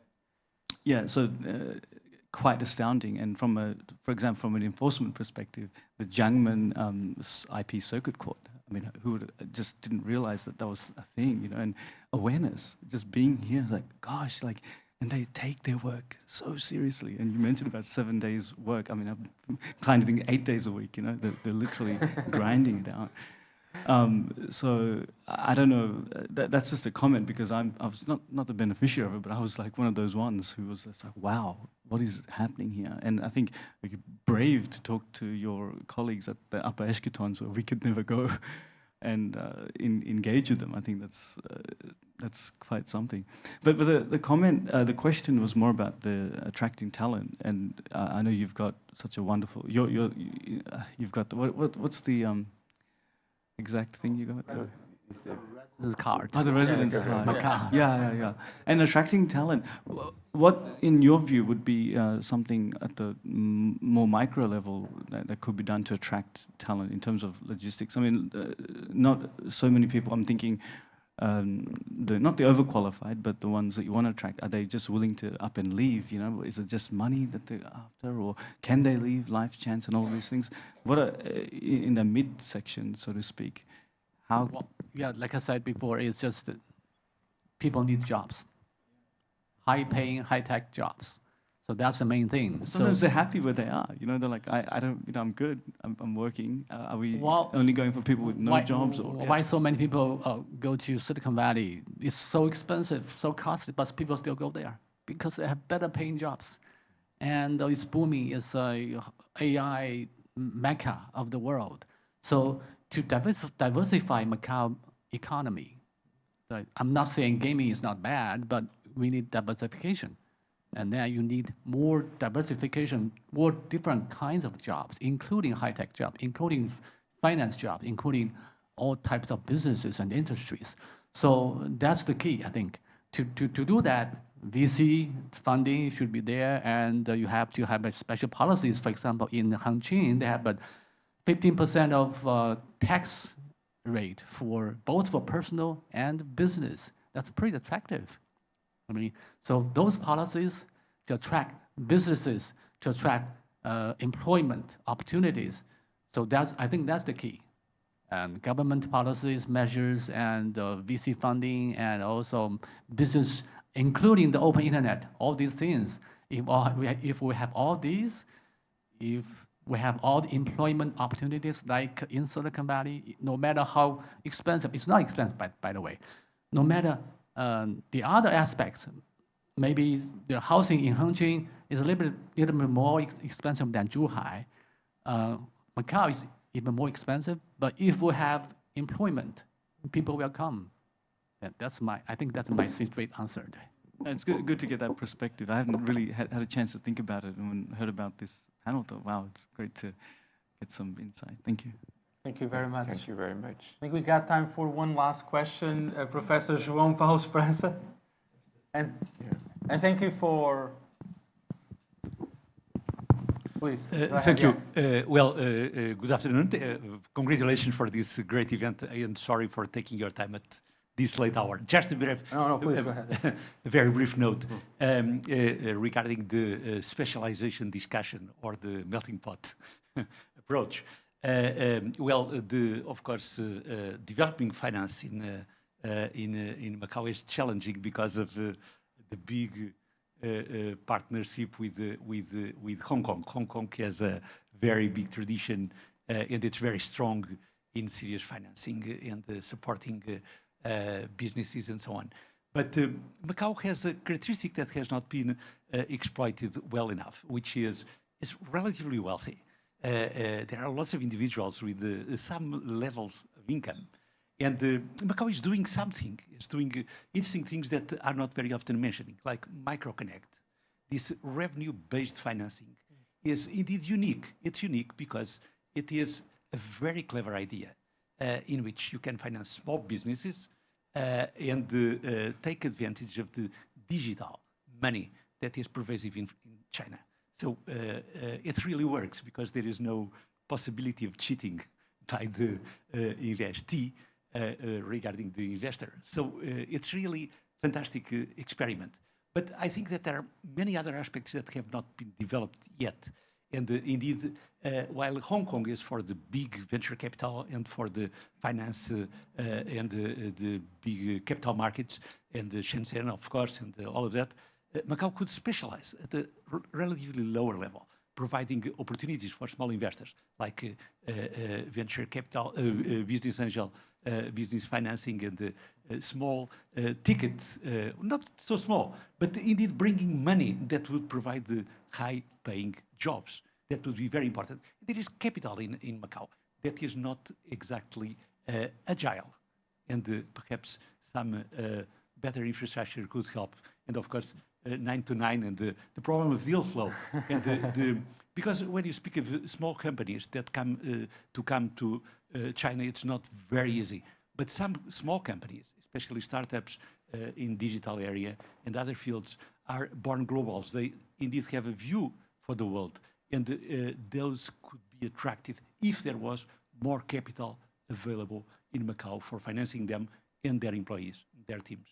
yeah, so quite astounding. And for example, from an enforcement perspective, the Jiangmen IP Circuit Court, I mean, who just didn't realize that was a thing, you know, and awareness, just being here, it's like, gosh, like, and they take their work so seriously. And you mentioned about 7 days work. I mean, I'm kind of thinking 8 days a week, you know, they're literally grinding it out. So I don't know, that's just a comment because I was not the beneficiary of it, but I was like one of those ones who was just like, wow, what is happening here? And I think you're brave to talk to your colleagues at the upper echelons where we could never go and engage with them. I think that's quite something. But the comment, the question was more about the attracting talent. And I know you've got such a wonderful, you've got the, what's the exact thing you got? Residence card. Oh, the residence card. Macau. Yeah. And attracting talent. What, in your view, would be something at the more micro level that could be done to attract talent in terms of logistics? I mean, not so many people. I'm thinking, not the overqualified, but the ones that you want to attract. Are they just willing to up and leave? You know, is it just money that they're after, or can they leave, life chance, and all of these things? What are in the midsection, so to speak? How? Well, yeah, like I said before, it's just that people need jobs, high-paying, high-tech jobs. So that's the main thing. Sometimes they're happy where they are. You know, they're like, I don't, you know, I'm good. I'm working. Are we only going for people with no jobs? Or why so many people go to Silicon Valley? It's so expensive, so costly, but people still go there because they have better-paying jobs, and it's booming. It's a AI mecca of the world. So to diversify Macau economy, I'm not saying gaming is not bad, but we need diversification. And then you need more diversification, more different kinds of jobs, including high-tech jobs, including finance jobs, including all types of businesses and industries. So that's the key, I think. To do that, VC funding should be there, and you have to have special policies. For example, in Hangqin, they have 15% of tax rate for both for personal and business. That's pretty attractive. I mean, so those policies to attract businesses, to attract employment opportunities. So I think that's the key. And government policies, measures, and VC funding, and also business, including the open internet, all these things. If we have all these, if we have all the employment opportunities like in Silicon Valley, no matter how expensive, it's not expensive, by the way, no matter the other aspects, maybe the housing in Hangqin is a little bit more expensive than Zhuhai. Macau is even more expensive, but if we have employment, people will come. I think that's my straight answer. It's good to get that perspective. I haven't really had a chance to think about it and heard about this panel. Wow, it's great to get some insight. Thank you. Thank you very much. Thank you very much. I think we got time for one last question, Professor João Paulo Esperança. And thank you for. Please. Thank you. Good afternoon. Congratulations for this great event, and sorry for taking your time at this late hour. Just a brief, No, please go ahead. a very brief note regarding the specialization discussion or the melting pot approach. Of course, developing finance in Macau is challenging because of the big partnership with Hong Kong. Hong Kong has a very big tradition and it's very strong in serious financing and supporting businesses and so on. But Macau has a characteristic that has not been exploited well enough, which is relatively wealthy. There are lots of individuals with some levels of income. And Macau is doing something. It's doing interesting things that are not very often mentioned, like microconnect. This revenue-based financing is indeed unique. It's unique because it is a very clever idea in which you can finance small businesses and take advantage of the digital money that is pervasive in China. So it really works because there is no possibility of cheating by the investee regarding the investor. So it's really a fantastic experiment. But I think that there are many other aspects that have not been developed yet. And indeed, while Hong Kong is for the big venture capital and for the finance and the big capital markets and the Shenzhen, of course, and all of that, Macau could specialize at a relatively lower level, providing opportunities for small investors like venture capital, business angel, business financing, and small tickets, not so small, but indeed bringing money that would provide the high-paying jobs. That would be very important. There is capital in Macau that is not exactly agile, and perhaps some better infrastructure could help. And of course, 9 to 9 and the problem of deal flow. And because when you speak of small companies that come to China, it's not very easy. But some small companies, especially startups in digital area and other fields, are born globals. They indeed have a view for the world. And those could be attracted if there was more capital available in Macau for financing them and their employees, their teams.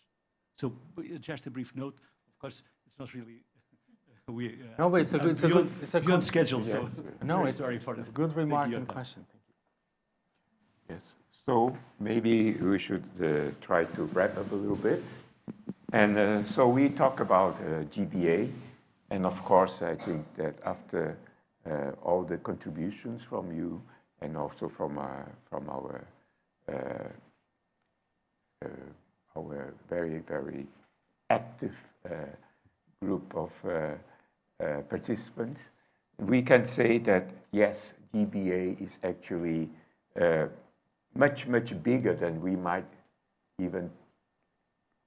So just a brief note. Of course, it's not really. No, but it's a good schedule. Yeah. So no, it's sorry for a good remark and question. Thank you. Yes. So maybe we should try to wrap up a little bit. And so we talk about GBA, and of course, I think that after all the contributions from you and also from our very, very active group of participants, we can say that, yes, GBA is actually much, much bigger than we might even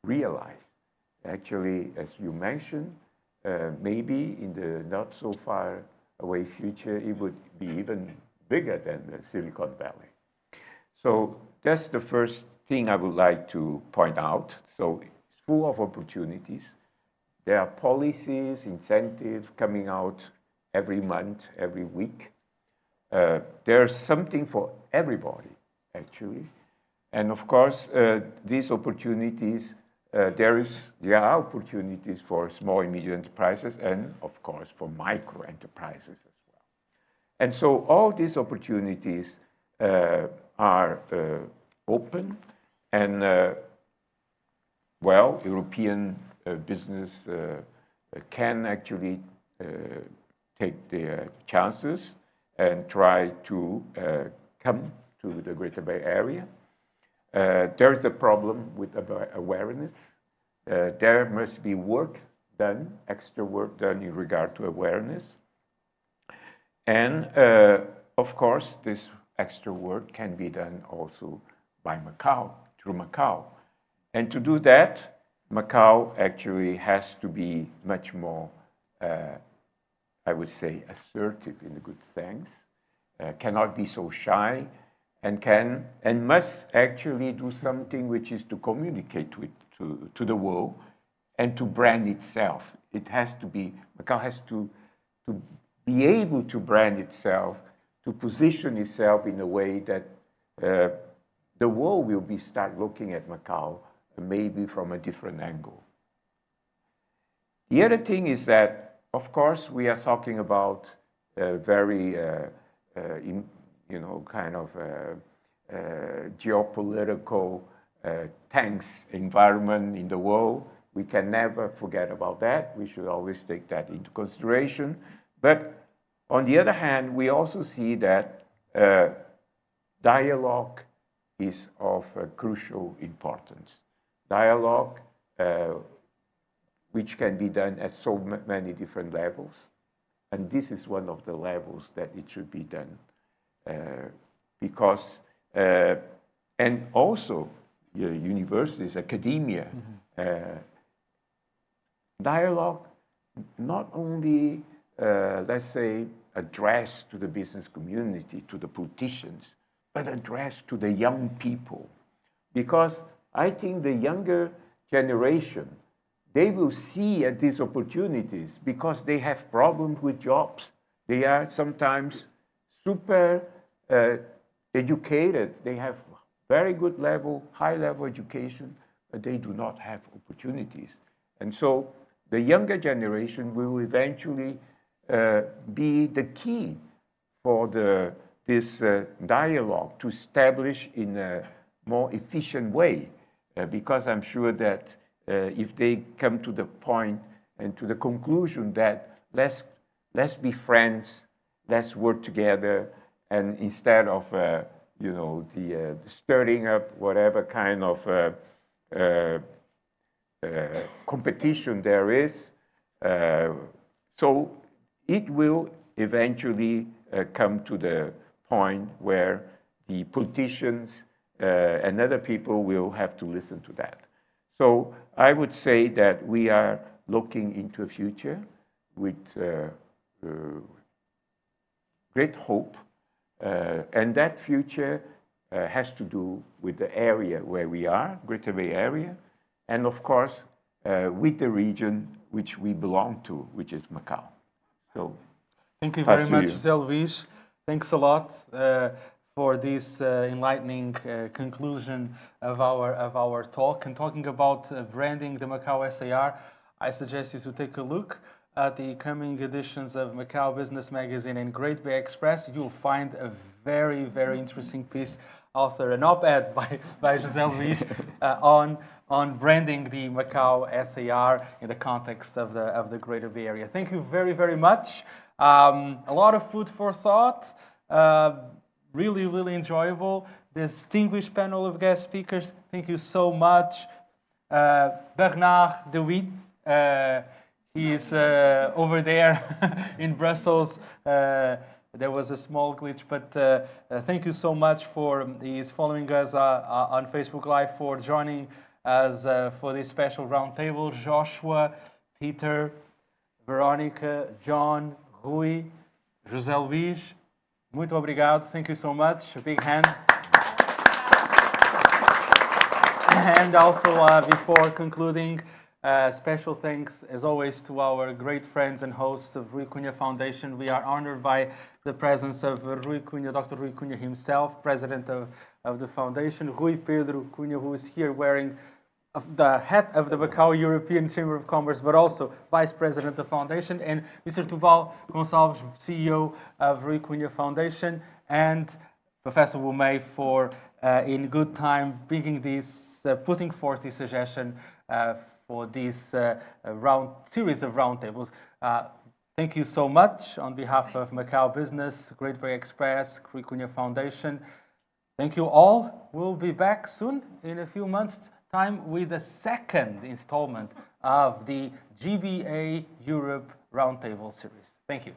realize. Actually, as you mentioned, maybe in the not so far away future, it would be even bigger than the Silicon Valley. So that's the first thing I would like to point out. So it's full of opportunities. There are policies, incentives coming out every month, every week. There's something for everybody, actually. And of course, these opportunities, there are opportunities for small and medium enterprises and, of course, for micro enterprises as well. And so all these opportunities are open, and, well, European business can actually take their chances and try to come to the Greater Bay Area. There is a problem with awareness. There must be work done, extra work done in regard to awareness. And of course, this extra work can be done also by Macau, through Macau. And to do that, Macau actually has to be much more I would say, assertive in a good sense, cannot be so shy, and must actually do something which is to communicate to the world and to brand itself. It has to be, Macau has to be able to brand itself, to position itself in a way that the world will start looking at Macau maybe from a different angle. The other thing is that, of course, we are talking about very, kind of geopolitical tense environment in the world. We can never forget about that. We should always take that into consideration. But on the other hand, we also see that dialogue is of crucial importance. Dialogue, which can be done at so many different levels. And this is one of the levels that it should be done. Because, and also universities, academia, dialogue not only, let's say, addressed to the business community, to the politicians, but addressed to the young people. Because I think the younger generation, they will see at these opportunities because they have problems with jobs. They are sometimes super educated. They have very good level, high level education, but they do not have opportunities. And so the younger generation will eventually be the key for this dialogue to establish in a more efficient way. Because I'm sure that if they come to the point and to the conclusion that let's be friends, let's work together, and instead of the stirring up whatever kind of competition there is, so it will eventually come to the point where the politicians and other people will have to listen to that. So I would say that we are looking into a future with great hope, and that future has to do with the area where we are, Greater Bay Area, and of course with the region which we belong to, which is Macau. So, thank you very much, José Luís. Thanks a lot for this enlightening conclusion of our talk. And talking about branding the Macau SAR, I suggest you to take a look at the coming editions of Macau Business Magazine and Great Bay Express. You'll find a very, very interesting piece, an op-ed by José Luís on branding the Macau SAR in the context of the Greater Bay Area. Thank you very, very much. A lot of food for thought. Really, really enjoyable. Distinguished panel of guest speakers. Thank you so much. Bernard de Witt, he is over there in Brussels. There was a small glitch, but thank you so much he's following us on Facebook Live, for joining us for this special roundtable. Joshua, Peter, Veronica, John, Rui, José Luís, muito obrigado. Thank you so much. A big hand. And also, before concluding, special thanks, as always, to our great friends and hosts of Rui Cunha Foundation. We are honored by the presence of Rui Cunha, Dr. Rui Cunha himself, president of the foundation, Rui Pedro Cunha, who is here wearing the hat of the Macau European Chamber of Commerce, but also Vice President of the Foundation, and Mr. Tubal Gonçalves, CEO of Rui Cunha Foundation, and Professor Wumei for, in good time, putting forth this suggestion for this series of roundtables. Thank you so much on behalf of Macau Business, Great Bay Express, Rui Cunha Foundation. Thank you all. We'll be back soon in a few months' time with the second installment of the GBA Europe Roundtable series. Thank you.